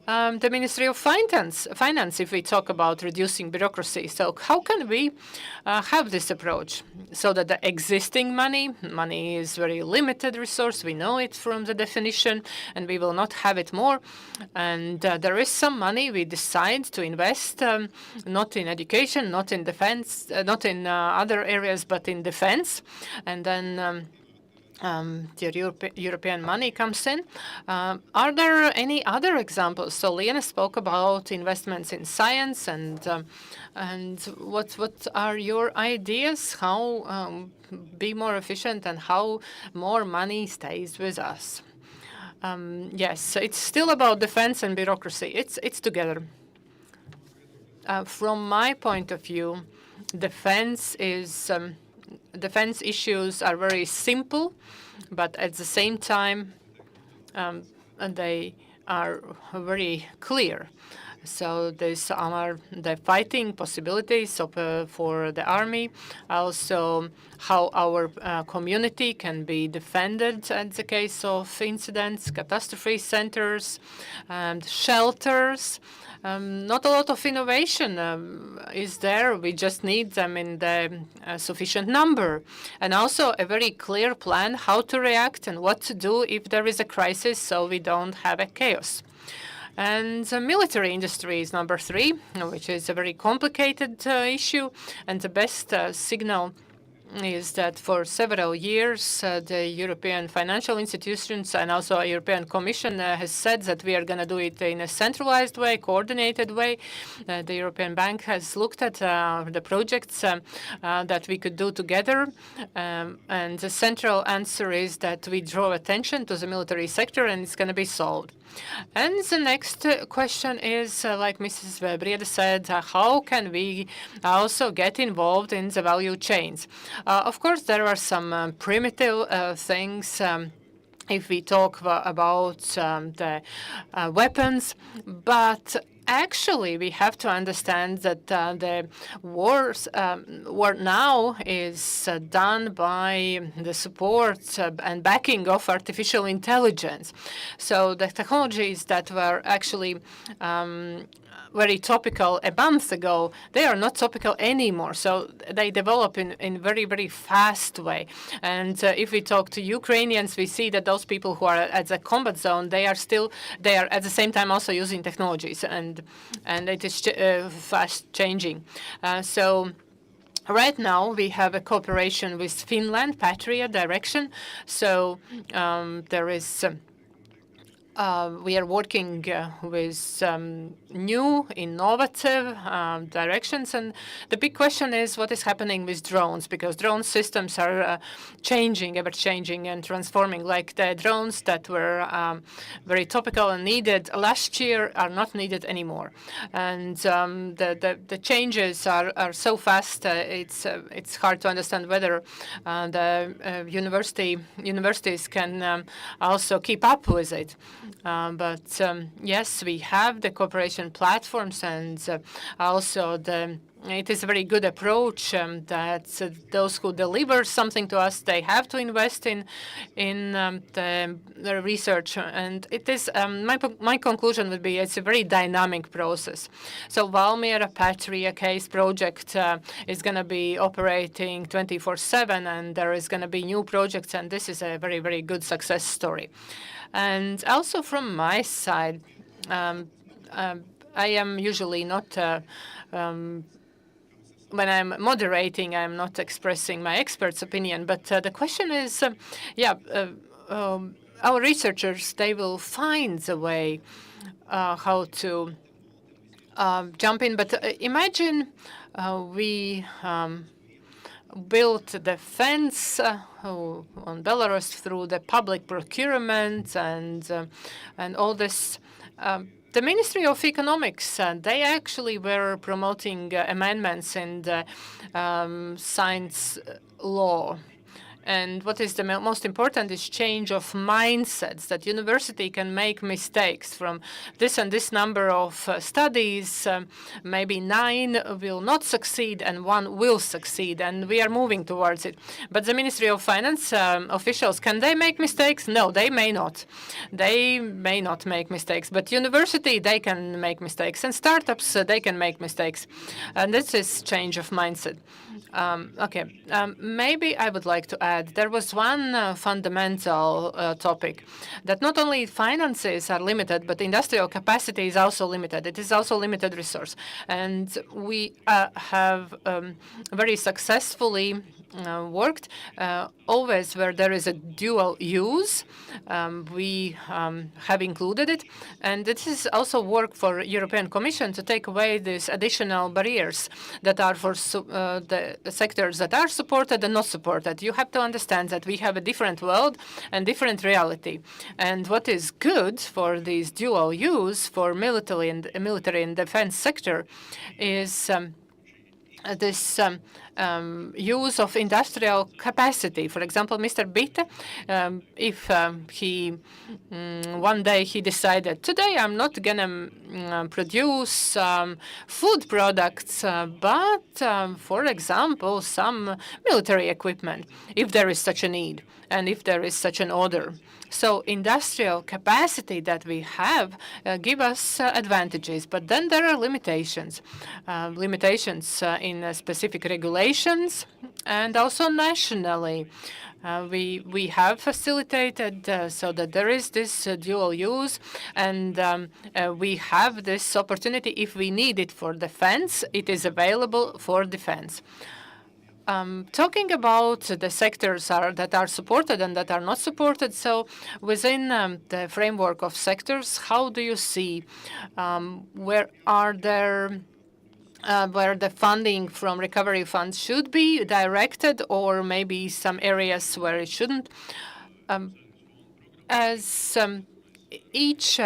the Ministry of Finance if we talk about reducing bureaucracy. So how can we have this approach so that the existing money is very limited resource, we know it from the definition, and we will not have it more. And there is some money we decide to invest, not in education, not in defense, not in other areas, but in defense. And then the European money comes in. Are there any other examples? So Lena spoke about investments in science, and what are your ideas? How be more efficient and how more money stays with us? Yes, it's still about defense and bureaucracy. It's together. From my point of view, defense issues are very simple, but at the same time, they are very clear. So these are the fighting possibilities for the army, also how our community can be defended in the case of incidents, catastrophe centers, and shelters. Not a lot of innovation is there. We just need them in the sufficient number. And also a very clear plan how to react and what to do if there is a crisis so we don't have a chaos. And the military industry is number 3, which is a very complicated issue. And the best signal is that for several years, the European financial institutions and also a European Commission has said that we are going to do it in a centralized way, coordinated way. The European Bank has looked at the projects that we could do together. And the central answer is that we draw attention to the military sector and it's going to be solved. And the next question is, like Mrs. Brieda said, how can we also get involved in the value chains? Of course, there are some primitive things if we talk about the weapons, but actually, we have to understand that the war now is done by the support and backing of artificial intelligence. So the technologies that were actually very topical a month ago, they are not topical anymore. So they develop in very, very fast way. And if we talk to Ukrainians, we see that those people who are at the combat zone, they are at the same time also using technologies, and it is fast changing. So right now, we have a cooperation with Finland, Patria direction. So there is. We are working with new, innovative directions. And the big question is what is happening with drones, because drone systems are changing, ever-changing and transforming. Like the drones that were very topical and needed last year are not needed anymore. And the changes are so fast, it's hard to understand whether the universities can also keep up with it. But yes, we have the cooperation platforms, and also it is a very good approach that those who deliver something to us, they have to invest in the research. And it is my conclusion would be it's a very dynamic process. So Valmiera Patria case project is going to be operating 24/7, and there is going to be new projects, and this is a very, very good success story. And also from my side, I am usually not, when I'm moderating, I'm not expressing my expert's opinion. But the question is, our researchers, they will find a way how to jump in. But imagine we built the fence on Belarus through the public procurement and all this. The Ministry of Economics, they actually were promoting amendments in the science law. And what is the most important is change of mindsets, that university can make mistakes from this and this number of studies. Maybe 9 will not succeed and 1 will succeed, and we are moving towards it. But the Ministry of Finance officials, can they make mistakes? No, they may not. They may not make mistakes. But university, they can make mistakes. And startups, they can make mistakes. And this is change of mindset. Maybe I would like to add, there was one fundamental topic, that not only finances are limited, but industrial capacity is also limited. It is also limited resource. And we have very successfully worked always where there is a dual use. We have included it. And this is also work for European Commission to take away these additional barriers that are for the sectors that are supported and not supported. You have to understand that we have a different world and different reality. And what is good for this dual use for military and defense sector is this use of industrial capacity. For example, Mr. Bitte, if he one day he decided, today I'm not going to produce food products, but for example, some military equipment, if there is such a need and if there is such an order. So industrial capacity that we have give us advantages, but then there are limitations. Limitations in specific regulations and also nationally. We have facilitated so that there is this dual use, and we have this opportunity. If we need it for defense, it is available for defense. Talking about the sectors that are supported and that are not supported, so within the framework of sectors, how do you see where the funding from recovery funds should be directed, or maybe some areas where it shouldn't? As each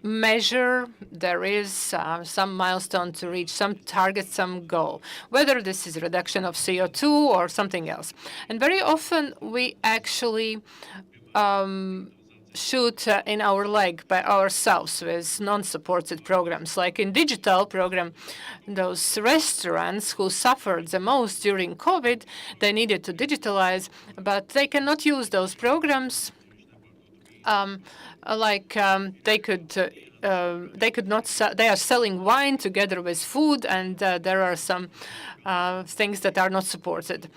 measure, there is some milestone to reach, some target, some goal, whether this is reduction of CO2 or something else. And very often we actually shoot in our leg by ourselves with non-supported programs. Like in digital program, those restaurants who suffered the most during COVID, they needed to digitalize, but they cannot use those programs they could they could not. They are selling wine together with food, and there are some things that are not supported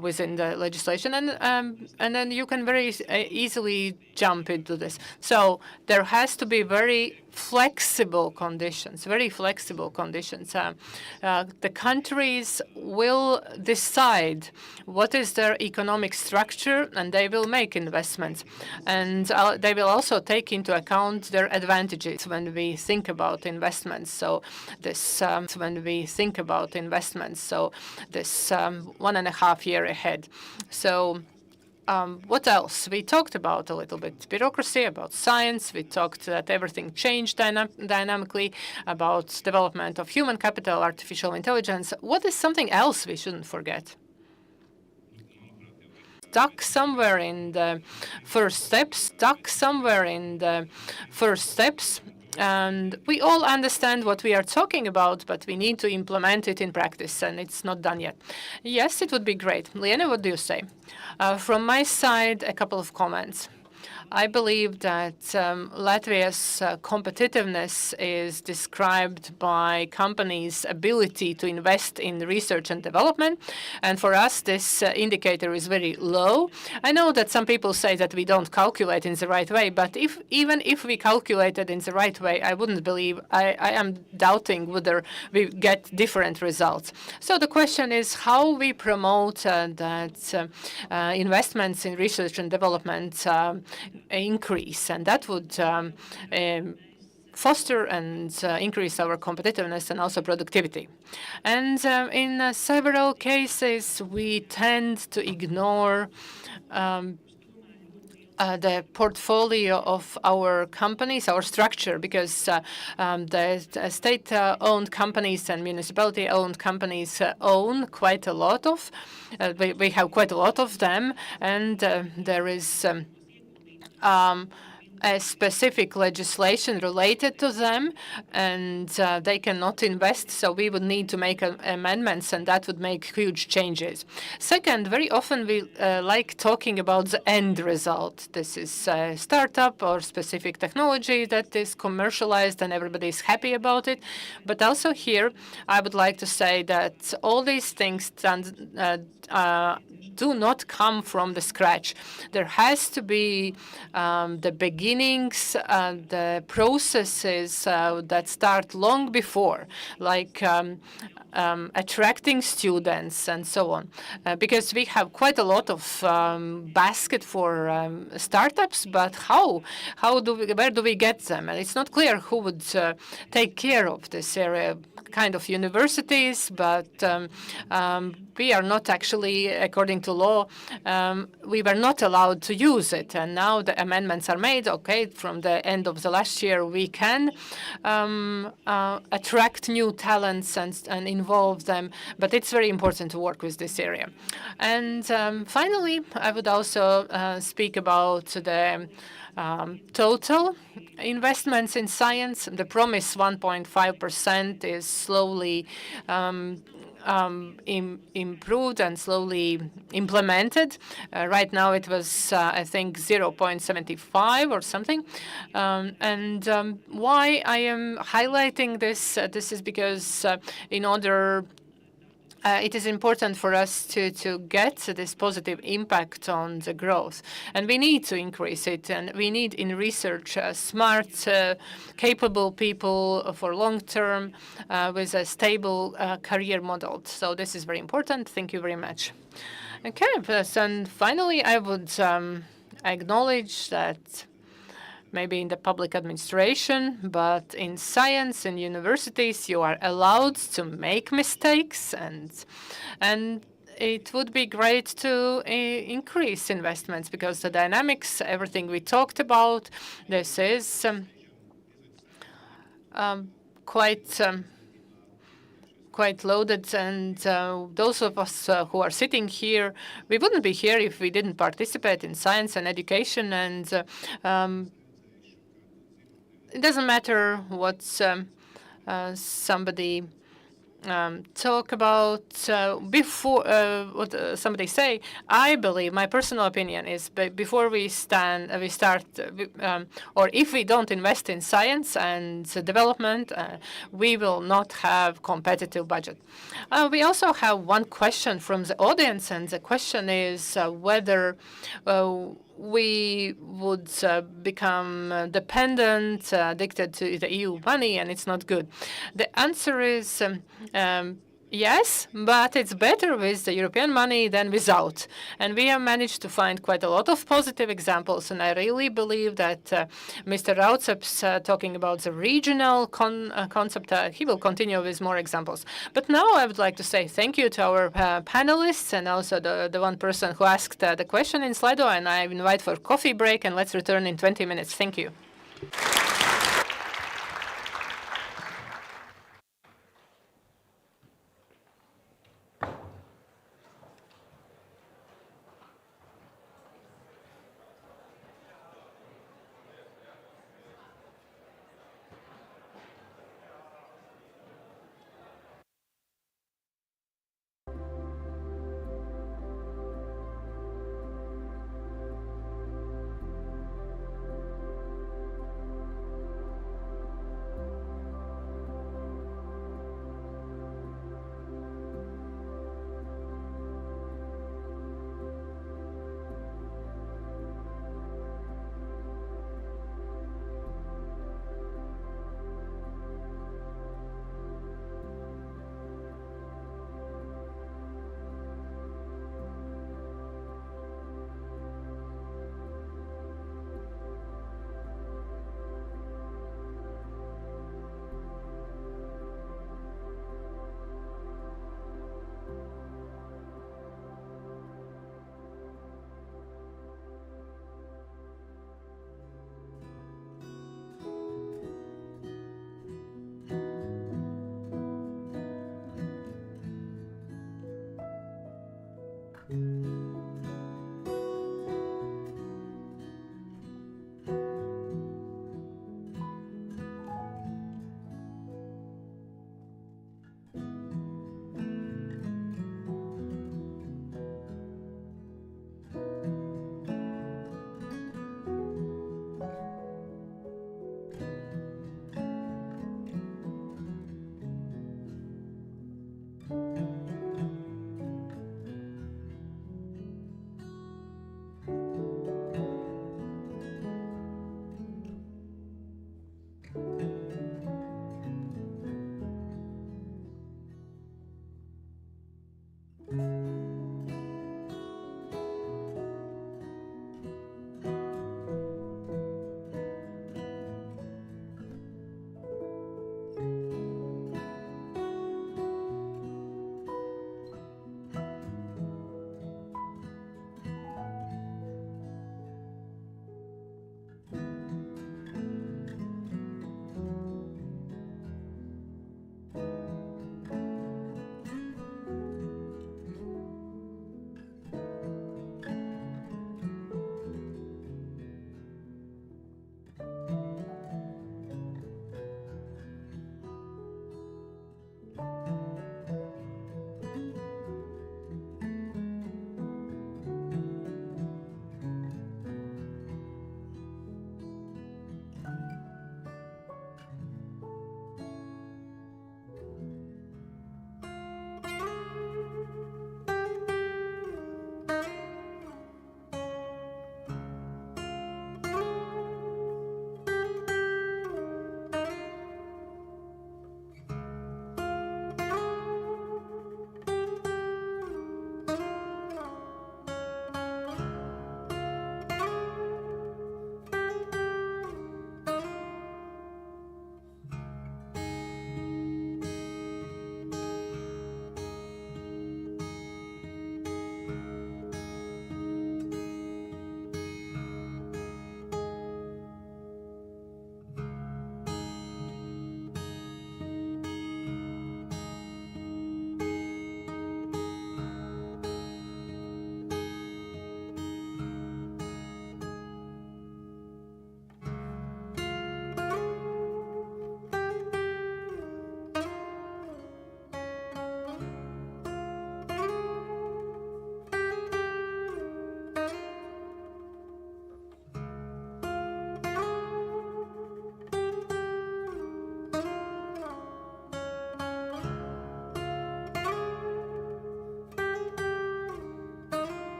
within the legislation, and then you can very easily jump into this. So there has to be very flexible conditions, very flexible conditions. The countries will decide what is their economic structure, and they will make investments. And they will also take into account their advantages when we think about investments. So this, when we think about investments, so this 1.5 year ahead. So what else? We talked about a little bit bureaucracy, about science. We talked that everything changed dynamically, about development of human capital, artificial intelligence. What is something else we shouldn't forget? Stuck somewhere in the first steps, and we all understand what we are talking about, but we need to implement it in practice, and it's not done yet. Yes, it would be great. Liana, what do you say? From my side, a couple of comments. I believe that Latvia's competitiveness is described by companies' ability to invest in research and development. And for us, this indicator is very low. I know that some people say that we don't calculate in the right way, but even if we calculated in the right way, I wouldn't believe, I am doubting whether we get different results. So the question is how we promote that investments in research and development increase, and that would foster and increase our competitiveness and also productivity. And in several cases, we tend to ignore the portfolio of our companies, our structure, because the state-owned companies and municipality-owned companies own quite a lot of, we have quite a lot of them, and there is a specific legislation related to them, and they cannot invest, so we would need to make amendments, and that would make huge changes. Second, very often we like talking about the end result. This is a startup or specific technology that is commercialized, and everybody is happy about it. But also here, I would like to say that all these things do not come from the scratch. There has to be the beginnings, the processes that start long before, like attracting students and so on, because we have quite a lot of basket for startups, but where do we get them? And it's not clear who would take care of this area. Kind of universities, but we are not actually, according to law, we were not allowed to use it. And now the amendments are made. Okay, from the end of the last year, we can attract new talents and involve them. But it's very important to work with this area. And finally, I would also speak about the total investments in science. The promise 1.5% is slowly improved and slowly implemented. Right now it was, I think, 0.75 or something. And why I am highlighting this, this is because in order it is important for us to get this positive impact on the growth. And we need to increase it. And we need in research smart, capable people for long term with a stable career model. So this is very important. Thank you very much. Okay, and finally, I would acknowledge that maybe in the public administration, but in science and universities, you are allowed to make mistakes, and it would be great to increase investments because the dynamics, everything we talked about, this is quite loaded, and those of us who are sitting here, we wouldn't be here if we didn't participate in science and education, and it doesn't matter what somebody talk about before what somebody say. I believe my personal opinion is before we start, or if we don't invest in science and development, we will not have competitive budget. We also have one question from the audience, and the question is whether we would become dependent, addicted to the EU money, and it's not good. The answer is yes, but it's better with the European money than without. And we have managed to find quite a lot of positive examples, and I really believe that Mr. Raucep's talking about the regional concept, he will continue with more examples. But now I would like to say thank you to our panelists and also the one person who asked the question in Slido, and I invite for coffee break, and let's return in 20 minutes. Thank you.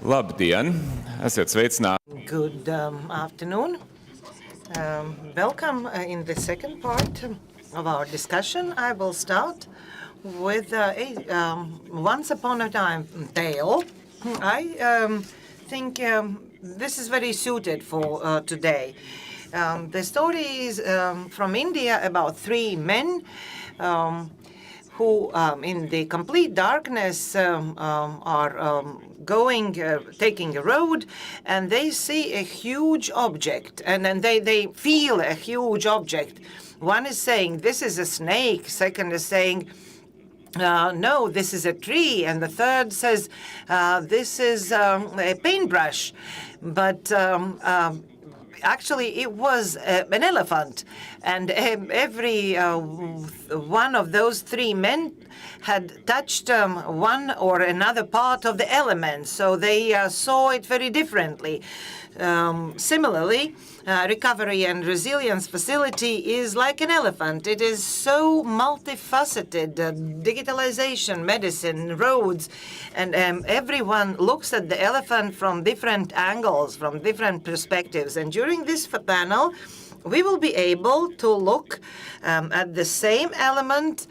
Labdien! Esiet sveicināti! Good afternoon. Welcome in the second part of our discussion. I will start with a once upon a time tale. I think this is very suited for today. The story is from India about three men who, in the complete darkness, are taking a road, and they see a huge object, and then they feel a huge object. One is saying, "This is a snake." Second is saying, "No, this is a tree," and the third says, "This is a paintbrush." But actually, it was an elephant, and every one of those three men had touched one or another part of the element, so they saw it very differently. Similarly, recovery and resilience facility is like an elephant. It is so multifaceted, digitalization, medicine, roads, and everyone looks at the elephant from different angles, from different perspectives. And during this panel, we will be able to look at the same element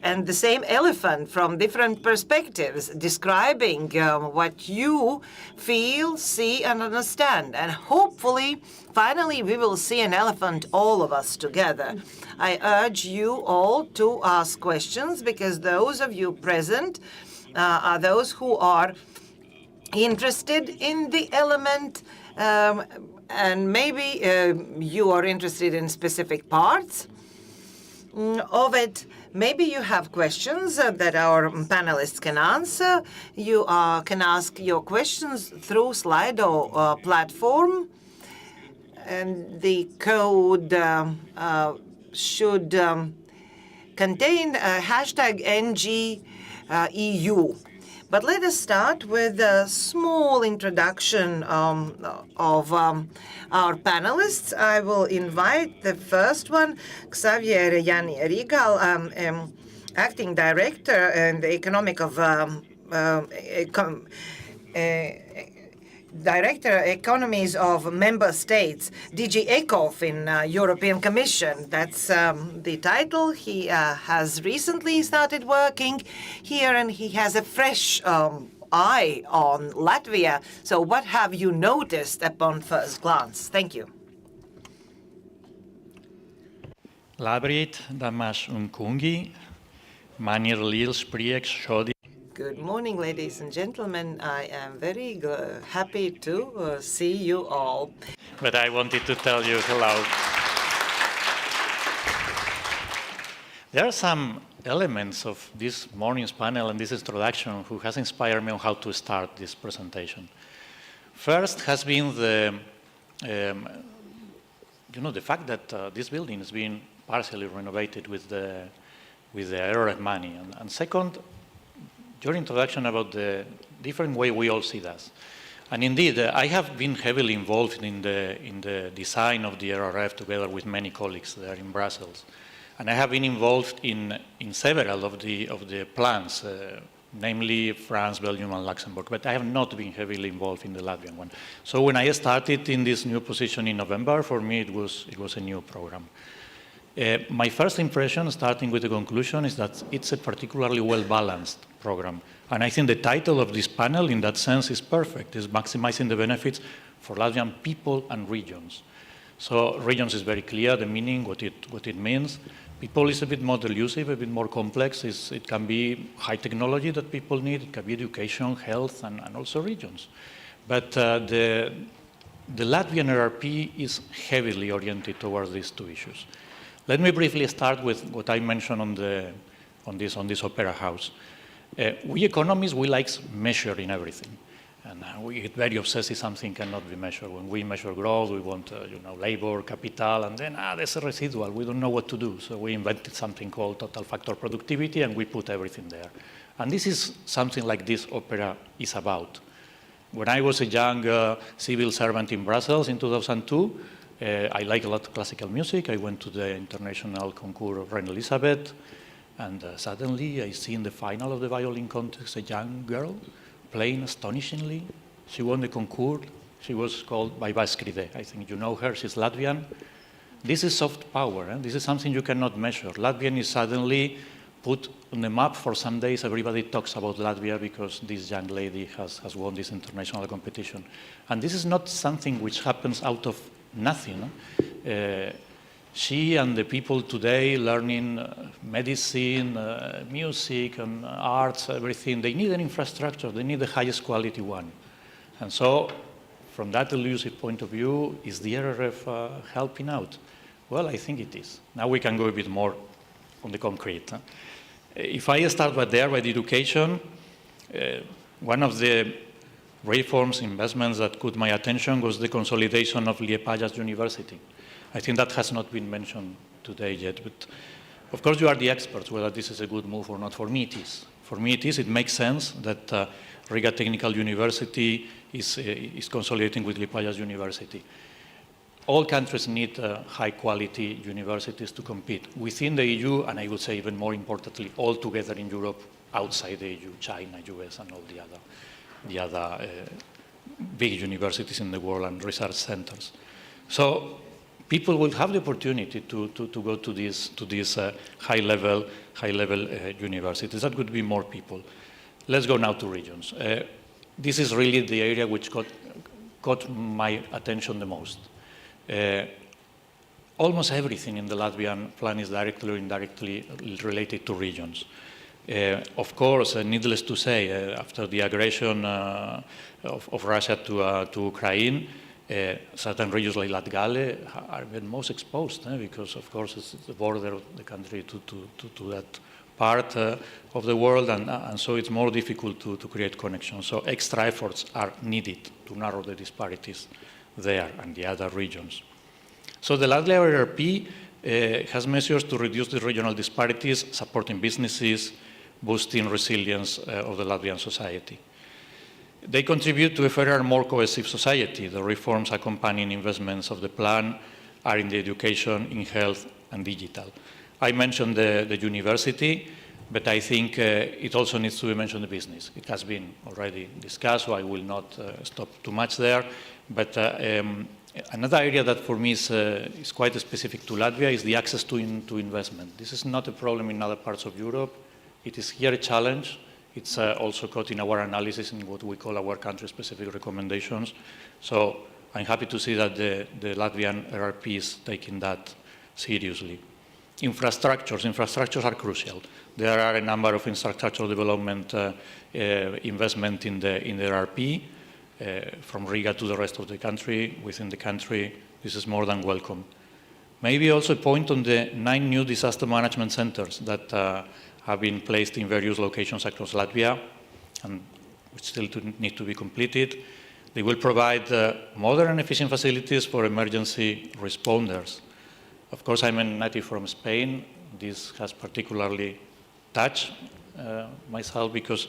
and the same elephant from different perspectives, describing what you feel, see, and understand. And hopefully, finally, we will see an elephant, all of us together. I urge you all to ask questions, because those of you present are those who are interested in the element, and maybe you are interested in specific parts of it. Maybe you have questions that our panelists can answer. You can ask your questions through Slido platform, and the code should contain hashtag NGEU. But let us start with a small introduction of our panelists. I will invite the first one, Xavier Rigal, acting director in the Director Economies of Member States, DG ECOF in European Commission. That's the title. He has recently started working here, and he has a fresh eye on Latvia. So what have you noticed upon first glance? Thank you. Labrīt, dāmas un kungi, man ir liels prieks šodien. Good morning, ladies and gentlemen. I am very happy to see you all. But I wanted to tell you hello. There are some elements of this morning's panel and this introduction who has inspired me on how to start this presentation. First has been the fact that this building is being partially renovated with the RRF money, and second, your introduction about the different way we all see that. And indeed, I have been heavily involved in the design of the RRF together with many colleagues there in Brussels. And I have been involved in several of the plans, namely France, Belgium, and Luxembourg, but I have not been heavily involved in the Latvian one. So when I started in this new position in November, for me it was a new program. My first impression, starting with the conclusion, is that it's a particularly well-balanced program. And I think the title of this panel, in that sense, is perfect. It's maximizing the benefits for Latvian people and regions. So regions is very clear, the meaning, what it means. People is a bit more elusive, a bit more complex. It can be high technology that people need. It can be education, health, and also regions. But the Latvian RRP is heavily oriented towards these two issues. Let me briefly start with what I mentioned on this opera house. We economists, we like measuring everything. And we get very obsessed if something cannot be measured. When we measure growth, we want labor, capital, and then there's a residual. We don't know what to do. So we invented something called total factor productivity, and we put everything there. And this is something like this opera is about. When I was a young civil servant in Brussels in 2002, I like a lot of classical music. I went to the international concours of Reine Elisabeth, and suddenly I see in the final of the violin contest a young girl playing astonishingly. She won the concours. She was called by Baskride. I think you know her. She's Latvian. This is soft power. This is something you cannot measure. Latvian is suddenly put on the map for some days. Everybody talks about Latvia because this young lady has won this international competition. And this is not something which happens out of nothing. She and the people today learning medicine, music, and arts, everything, they need an infrastructure. They need the highest quality one. And so, from that elusive point of view, is the RRF helping out? Well, I think it is. Now we can go a bit more on the concrete. If I start by the education, one of the reforms, investments that caught my attention was the consolidation of Liepājas University. I think that has not been mentioned today yet, but of course you are the experts whether this is a good move or not. For me it is. For me it is. It makes sense that Riga Technical University is consolidating with Liepājas University. All countries need high-quality universities to compete within the EU, and I would say even more importantly, all together in Europe, outside the EU, China, US, and all the other big universities in the world and research centers. So people will have the opportunity to go to these high-level universities. That would be more people. Let's go now to regions. This is really the area which caught my attention the most. Almost everything in the Latvian plan is directly or indirectly related to regions. Of course, needless to say, after the aggression of Russia to Ukraine, certain regions like Latgale are even most exposed because, of course, it's the border of the country to that part of the world, and so it's more difficult to create connections. So extra efforts are needed to narrow the disparities there and the other regions. So the Latvia RRP has measures to reduce the regional disparities, supporting businesses, boosting resilience of the Latvian society. They contribute to a fairer and more cohesive society. The reforms accompanying investments of the plan are in the education, in health, and digital. I mentioned the university, but I think it also needs to be mentioned the business. It has been already discussed, so I will not stop too much there. But another area that for me is quite specific to Latvia is the access to investment. This is not a problem in other parts of Europe. It is here a challenge. It's also caught in our analysis in what we call our country-specific recommendations. So I'm happy to see that the Latvian RRP is taking that seriously. Infrastructures are crucial. There are a number of infrastructure development investment in the RRP, from Riga to the rest of the country, within the country. This is more than welcome. Maybe also a point on the 9 new disaster management centers that have been placed in various locations across Latvia, and which still need to be completed. They will provide modern and efficient facilities for emergency responders. Of course, I'm a native from Spain. This has particularly touched myself because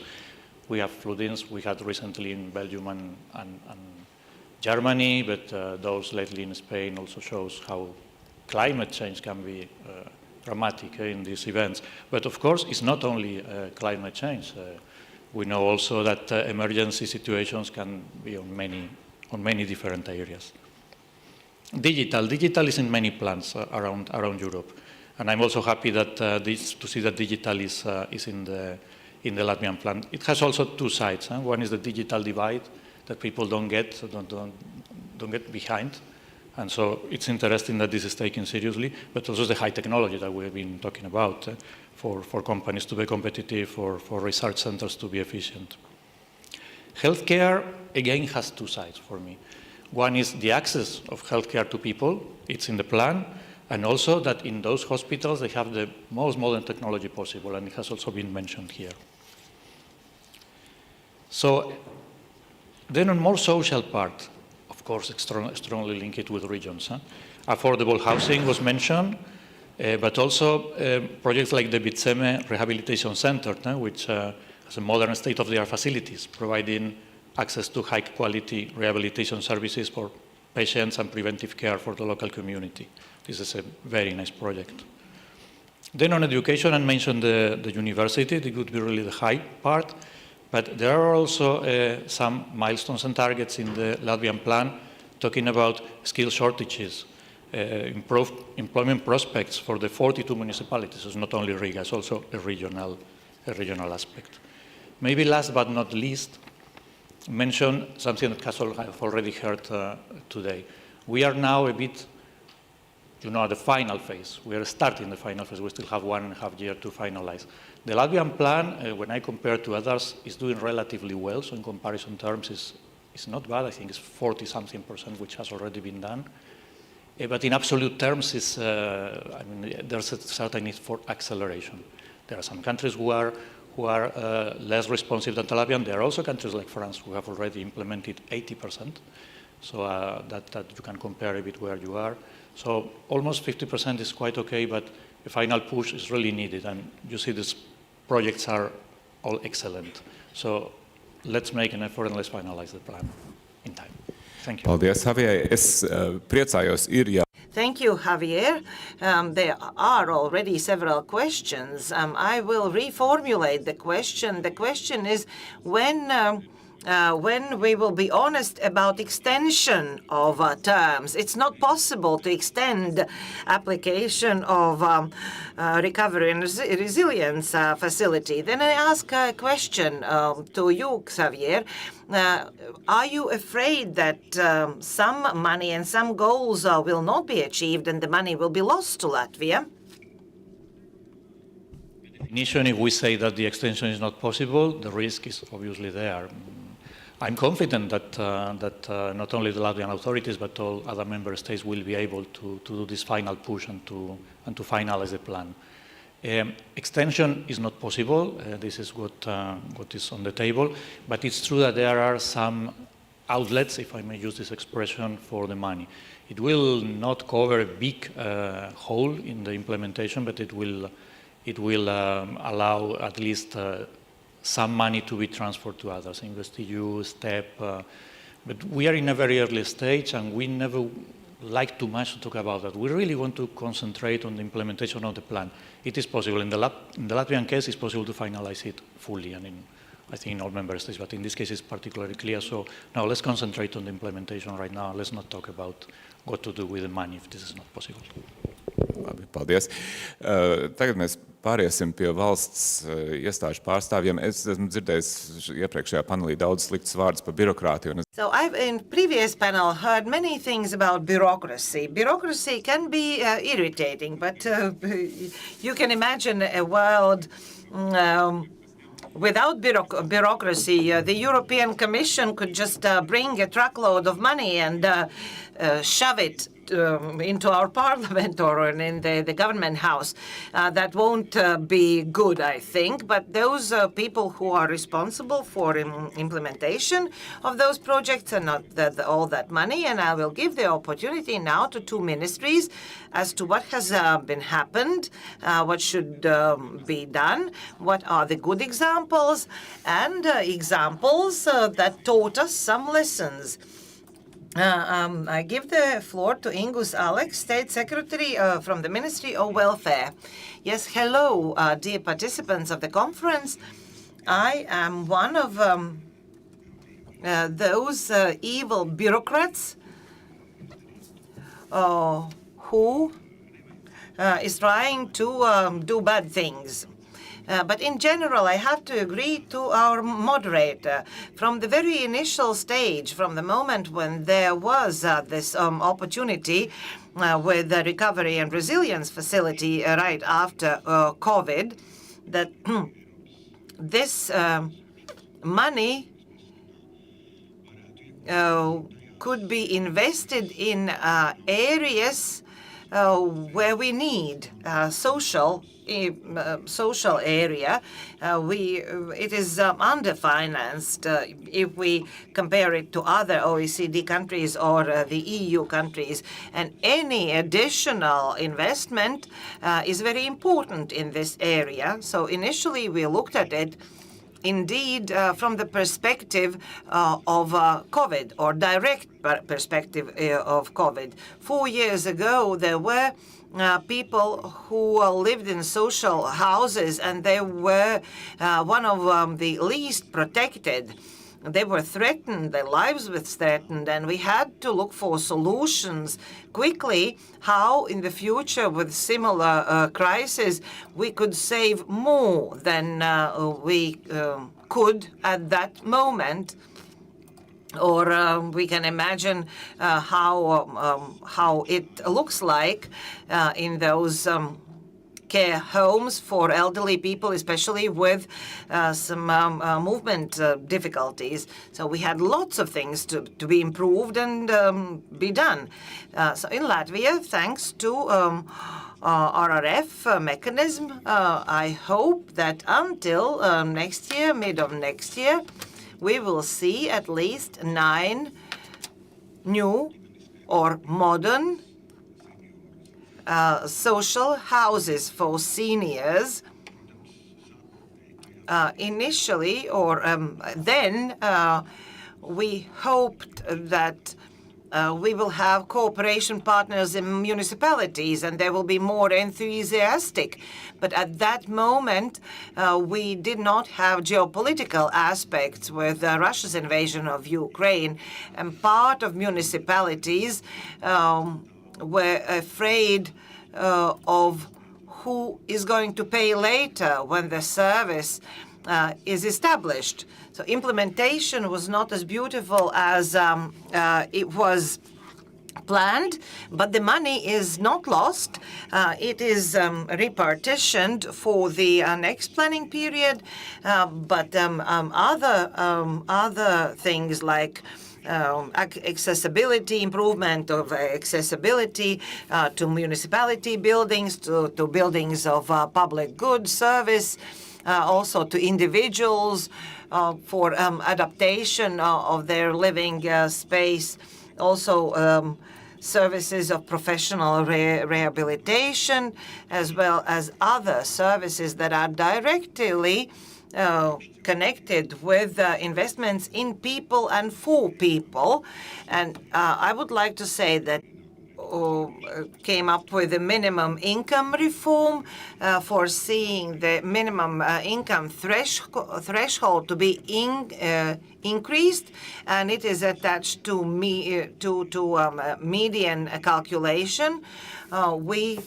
we have floodings we had recently in Belgium and Germany, but those lately in Spain also shows how climate change can be dramatic in these events. But of course, it's not only climate change. We know also that emergency situations can be on many different areas. Digital is in many plans around Europe, and I'm also happy that to see that digital is in the Latvian plan. It has also two sides. One is the digital divide that people don't get behind, and so it's interesting that this is taken seriously. But also the high technology that we've been talking about for companies to be competitive, for research centers to be efficient. Healthcare again has two sides for me. One is the access of healthcare to people. It's in the plan. And also that in those hospitals, they have the most modern technology possible, and it has also been mentioned here. So then on more social part, of course, strongly linked with regions. Affordable housing was mentioned, but also projects like the Bitseme Rehabilitation Center, which has a modern state-of-the-art facilities, providing access to high-quality rehabilitation services for patients and preventive care for the local community. This is a very nice project. Then on education, I mentioned the university. It would be really the high part. But there are also some milestones and targets in the Latvian plan talking about skill shortages, improved employment prospects for the 42 municipalities. It's not only Riga, it's also a regional aspect. Maybe last but not least, mention something that I've already heard today. We are now a bit, at the final phase. We are starting the final phase. We still have 1.5 years to finalize. The Latvian plan, when I compare to others, is doing relatively well. So in comparison terms, it's not bad. I think it's 40-something%, which has already been done. But in absolute terms, there's a certain need for acceleration. There are some countries who are less responsive than Latvia. There are also countries like France who have already implemented 80%. So that you can compare a bit where you are. So almost 50% is quite okay, but a final push is really needed. And you see these projects are all excellent. So let's make an effort and let's finalize the plan in time. Thank you. Paldies, Javier. Es priecājos, Thank you, Javier. There are already several questions. I will reformulate the question. The question is when we will be honest about extension of terms. It's not possible to extend application of recovery and resilience facility. Then I ask a question to you, Xavier. Are you afraid that some money and some goals will not be achieved and the money will be lost to Latvia? Initially, if we say that the extension is not possible, the risk is obviously there. I'm confident that not only the Latvian authorities but all other member states will be able to do this final push and to finalize the plan. Extension is not possible. This is what is on the table. But it's true that there are some outlets, if I may use this expression, for the money. It will not cover a big hole in the implementation, but it will allow at least some money to be transferred to others, InvestEU, STEP. But we are in a very early stage, and we never like too much to talk about that. We really want to concentrate on the implementation of the plan. It is possible. In the Latvian case, it's possible to finalize it fully, and I think in all member states, but in this case, it's particularly clear. So now let's concentrate on the implementation right now. Let's not talk about what to do with the money if this is not possible. Labi, paldies. Tagad mēs pāriesim pie valsts iestāžu pārstāvjiem. Es esmu dzirdējis iepriekšējā panelī daudz sliktus vārdus par birokrātiju. So I've in previous panel heard many things about bureaucracy. Bureaucracy can be irritating, but you can imagine a world without bureaucracy. The European Commission could just bring a truckload of money and shove it into our parliament or in the government house. That won't be good, I think. But those people who are responsible for implementation of those projects are not all that money. And I will give the opportunity now to two ministries as to what has been happened, what should be done, what are the good examples, and examples that taught us some lessons. I give the floor to Ingus Alex, State Secretary from the Ministry of Welfare. Yes, hello, dear participants of the conference. I am one of those evil bureaucrats who is trying to do bad things. But in general, I have to agree to our moderator. From the very initial stage, from the moment when there was this opportunity with the Recovery and Resilience Facility right after COVID, that this money could be invested in areas where we need social area. It is underfinanced if we compare it to other OECD countries or the EU countries. And any additional investment is very important in this area. So initially we looked at it indeed from the perspective of COVID, or direct perspective of COVID. 4 years ago, there were people who lived in social houses, and they were one of the least protected. They were threatened, their lives were threatened, and we had to look for solutions quickly how in the future with similar crises we could save more than we could at that moment. Or we can imagine how it looks like in those care homes for elderly people, especially with some movement difficulties. So we had lots of things to be improved and be done. So in Latvia, thanks to RRF mechanism, I hope that until next year, mid of next year, we will see at least 9 new or modern social houses for seniors. Initially, or then, we hoped that we will have cooperation partners in municipalities and they will be more enthusiastic. But at that moment, we did not have geopolitical aspects with Russia's invasion of Ukraine. And part of municipalities were afraid of who is going to pay later when the service is established. So implementation was not as beautiful as it was planned, but the money is not lost. It is repartitioned for the next planning period. But other things like accessibility, improvement of accessibility to municipality buildings, to buildings of public good service, also to individuals for adaptation of their living space, also services of professional rehabilitation, as well as other services that are directly connected with investments in people and for people. And I would like to say that came up with a minimum income reform, foreseeing the minimum income threshold to be increased, and it is attached to median calculation. We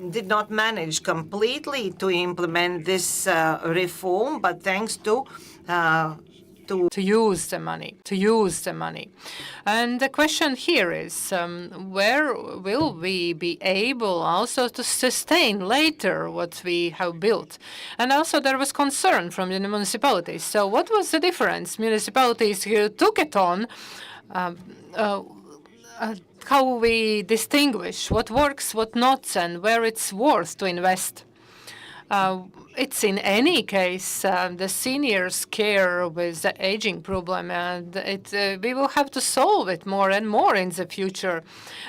did not manage completely to implement this reform, but thanks to use the money. And the question here is, where will we be able also to sustain later what we have built? And also there was concern from the municipalities. So what was the difference? Municipalities who took it on, how we distinguish what works, what not, and where it's worth to invest. It's in any case the seniors' care with the aging problem, and we will have to solve it more and more in the future.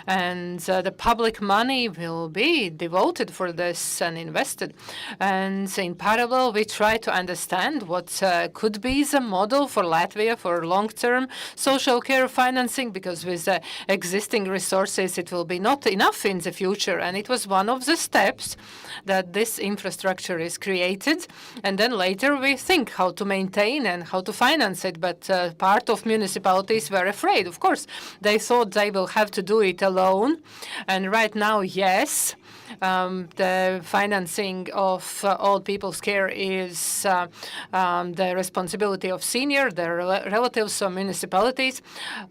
And the public money will be devoted for this and invested. And in parallel, we try to understand what could be the model for Latvia for long-term social care financing, because with the existing resources, it will be not enough in the future. And it was one of the steps that this infrastructure is created, and then later we think how to maintain and how to finance it. But part of municipalities were afraid. Of course, they thought they will have to do it alone. And right now, yes, the financing of old people's care is the responsibility of senior, their relatives or municipalities.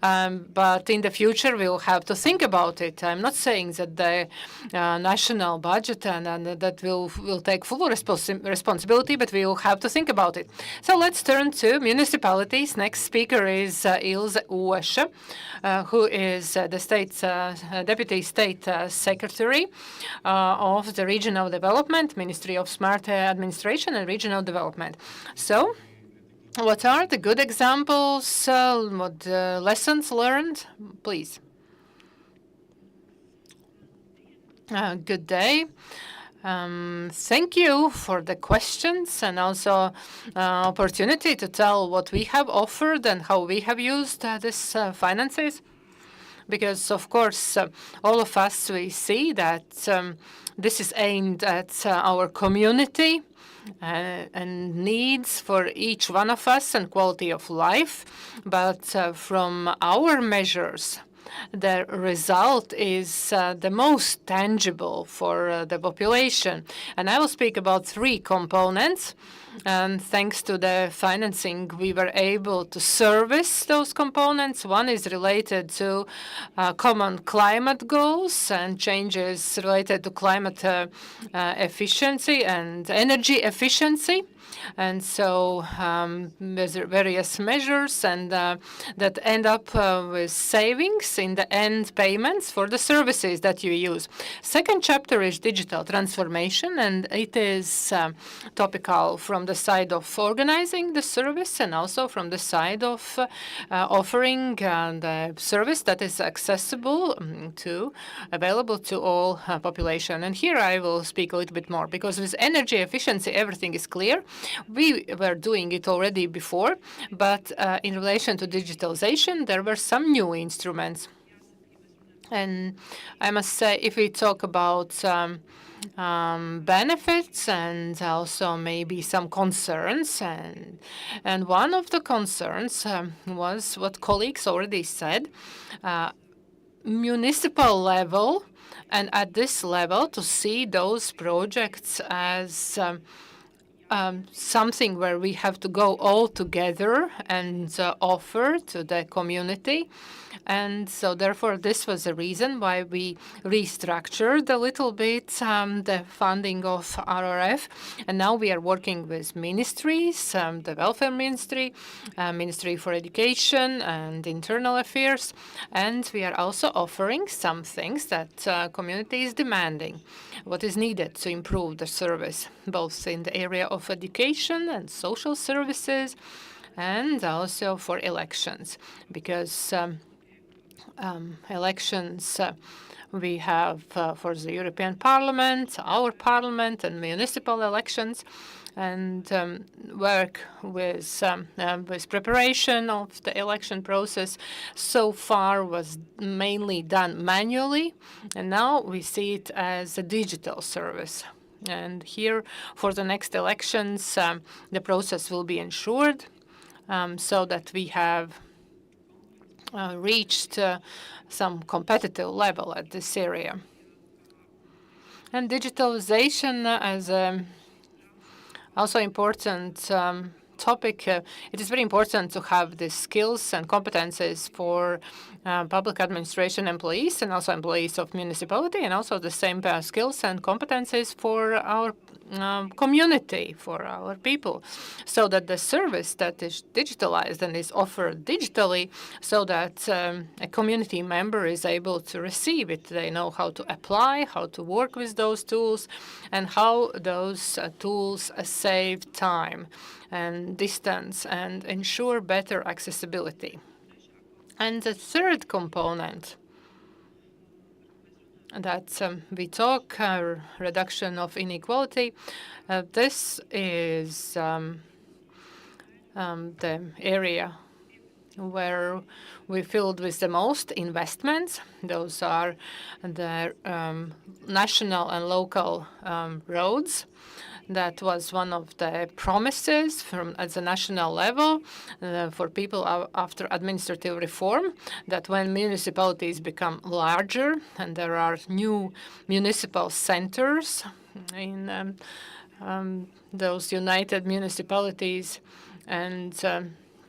But in the future, we'll have to think about it. I'm not saying that the national budget and that will take full responsibility, but we will have to think about it. So let's turn to municipalities. Next speaker is Ilze Oša, who is the Deputy State Secretary of the Regional Development, Ministry of Smart Administration and Regional Development. So, what are the good examples, what lessons learned? Please. Good day. Thank you for the questions and also opportunity to tell what we have offered and how we have used these finances. because, of course, all of us, we see that this is aimed at our community and needs for each one of us and quality of life. But from our measures, the result is the most tangible for the population. And I will speak about 3 components. And thanks to the financing, we were able to service those components. One is related to common climate goals and changes related to climate efficiency and energy efficiency. And so there's various measures and that end up with savings in the end payments for the services that you use. Second chapter is digital transformation, and it is topical from the side of organizing the service and also from the side of offering the service that is accessible available to all population. And here I will speak a little bit more, because with energy efficiency, everything is clear. We were doing it already before, but in relation to digitalization, there were some new instruments. And I must say, if we talk about benefits and also maybe some concerns, and one of the concerns was what colleagues already said, municipal level, and at this level to see those projects as something where we have to go all together and offer to the community. And so therefore, this was the reason why we restructured a little bit the funding of RRF. And now we are working with ministries, the Welfare Ministry, Ministry for Education and Internal Affairs. And we are also offering some things that community is demanding, what is needed to improve the service, both in the area of education and social services, and also for elections, because elections we have for the European Parliament, our Parliament, and municipal elections, and work with preparation of the election process so far was mainly done manually, and now we see it as a digital service. And here, for the next elections, the process will be ensured so that we have reached some competitive level at this area. And digitalization as a also important topic. It is very important to have the skills and competences for public administration employees and also employees of municipality, and also the same skills and competences for our community, for our people, so that the service that is digitalized and is offered digitally, so that a community member is able to receive it. They know how to apply, how to work with those tools, and how those tools save time and distance and ensure better accessibility. And the third component that we talk, reduction of inequality, this is the area where we filled with the most investments. Those are the national and local roads. That was one of the promises at the national level for people after administrative reform, that when municipalities become larger and there are new municipal centers in those united municipalities, and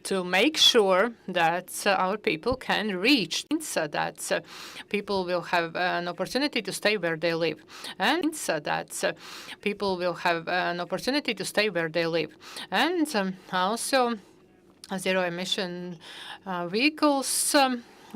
to make sure that our people can reach, so that people will have an opportunity to stay where they live, and so that people will have an opportunity to stay where they live, and also zero-emission vehicles.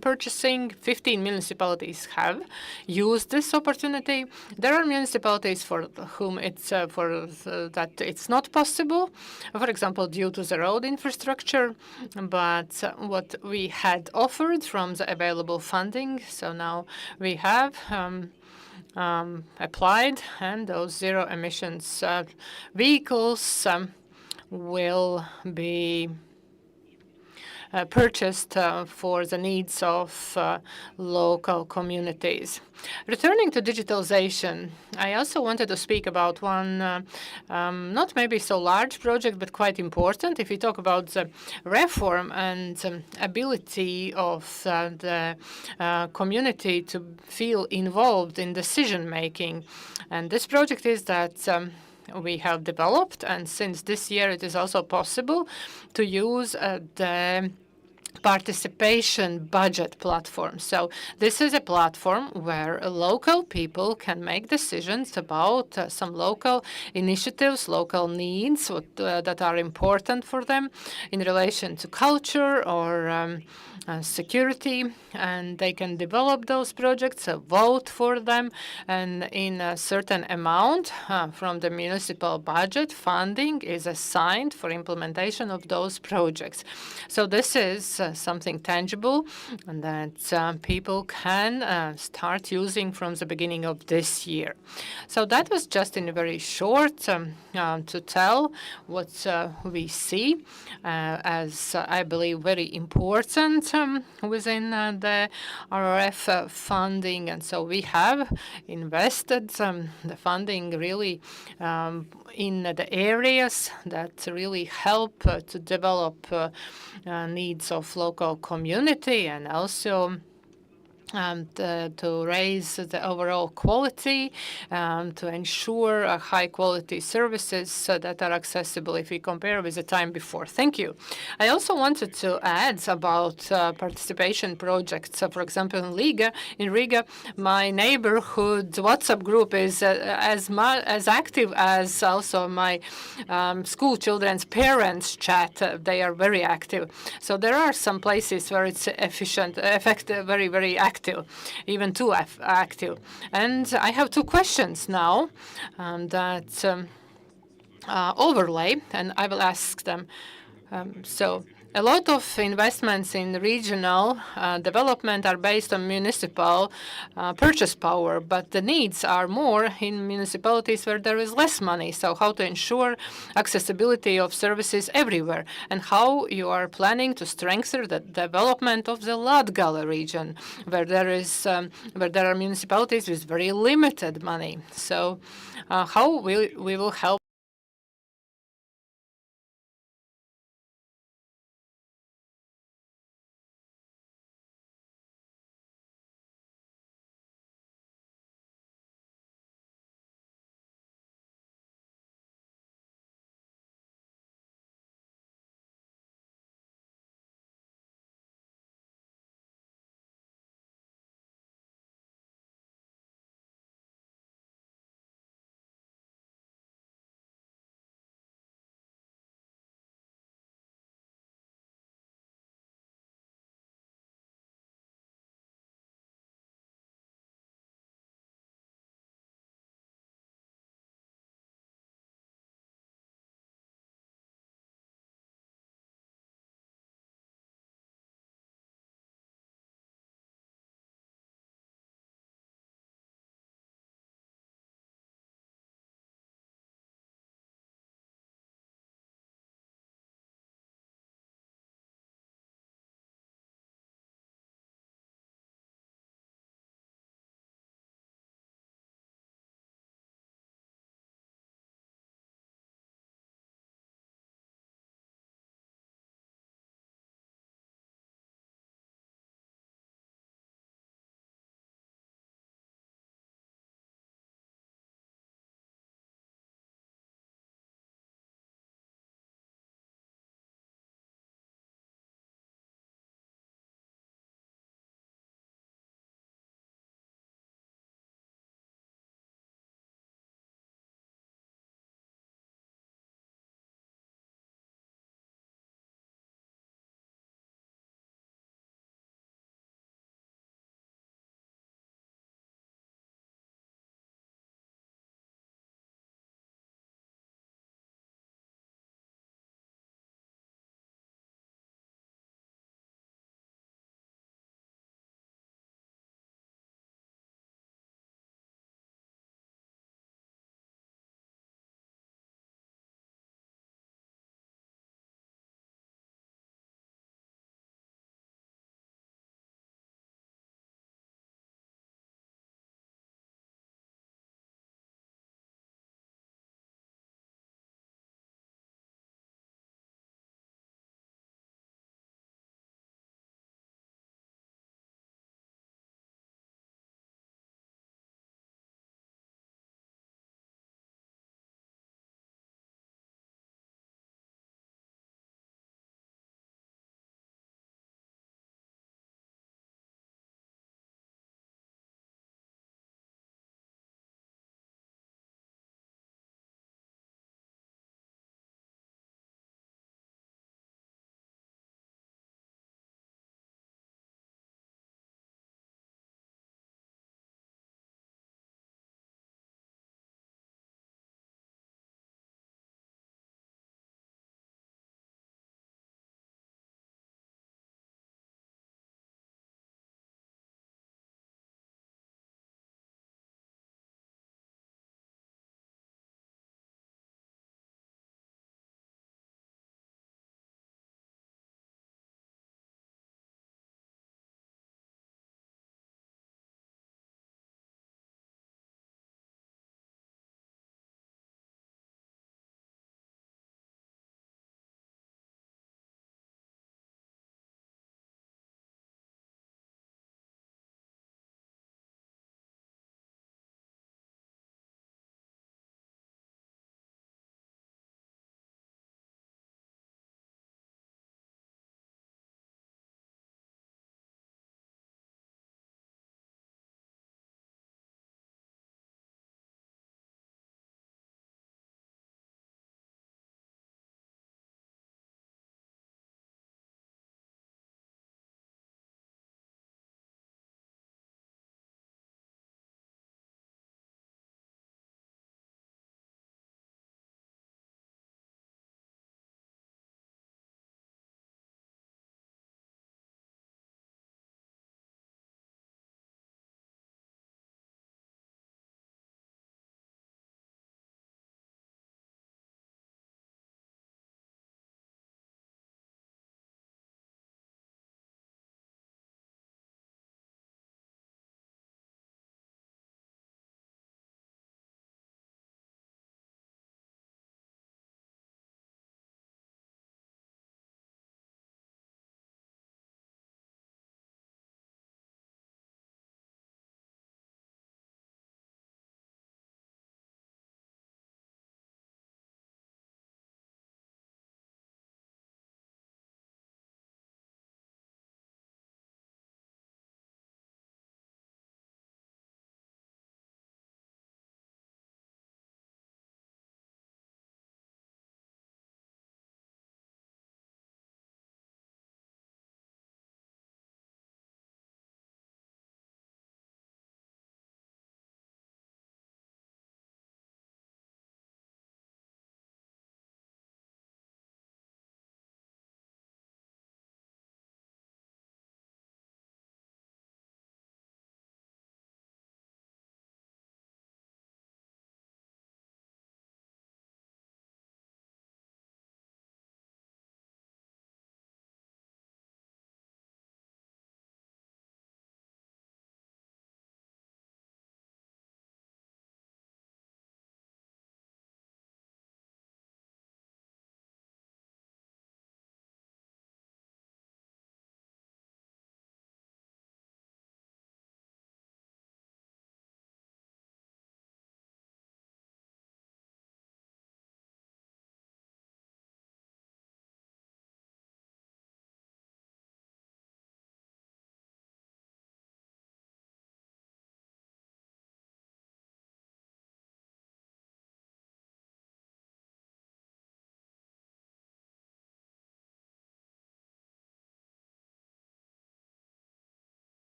Purchasing, 15 municipalities have used this opportunity. There are municipalities for whom that it's not possible, for example, due to the road infrastructure. But what we had offered from the available funding, so now we have applied, and those zero emissions vehicles will be purchased for the needs of local communities. Returning to digitalization, I also wanted to speak about one not maybe so large project, but quite important. If we talk about the reform and ability of the community to feel involved in decision making. And this project is that we have developed, and since this year it is also possible to use the participation budget platform. So this is a platform where local people can make decisions about some local initiatives, local needs that are important for them in relation to culture or security, and they can develop those projects, vote for them, and in a certain amount from the municipal budget, funding is assigned for implementation of those projects. So this is something tangible and that people can start using from the beginning of this year. So that was just in a very short to tell what we see as, I believe, very important within the RRF funding. And so we have invested the funding really in the areas that really help to develop needs of local community and also to raise the overall quality, to ensure high-quality services that are accessible if we compare with the time before. Thank you. I also wanted to add about participation projects. So, for example, in Riga, my neighborhood WhatsApp group is as active as also my school children's parents chat. They are very active. So there are some places where it's effective, very, very active, even too active. And I have two questions now that overlay, and I will ask them. So a lot of investments in regional development are based on municipal purchase power, but the needs are more in municipalities where there is less money. So how to ensure accessibility of services everywhere, and how you are planning to strengthen the development of the Latgale region, where there are municipalities with very limited money. So how we will help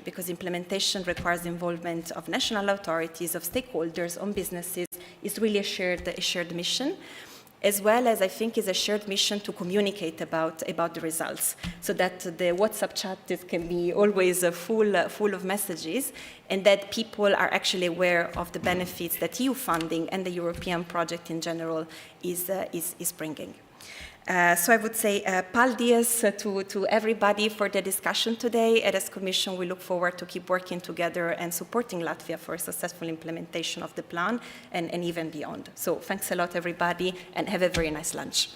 because implementation requires involvement of national authorities, of stakeholders, on businesses, is really a shared mission, as well as I think is a shared mission to communicate about the results, so that the WhatsApp chat can be always full of messages, and that people are actually aware of the benefits that EU funding and the European project in general is bringing. So I would say paldies to everybody for the discussion today. As Commission, we look forward to keep working together and supporting Latvia for a successful implementation of the plan and even beyond. So thanks a lot, everybody, and have a very nice lunch.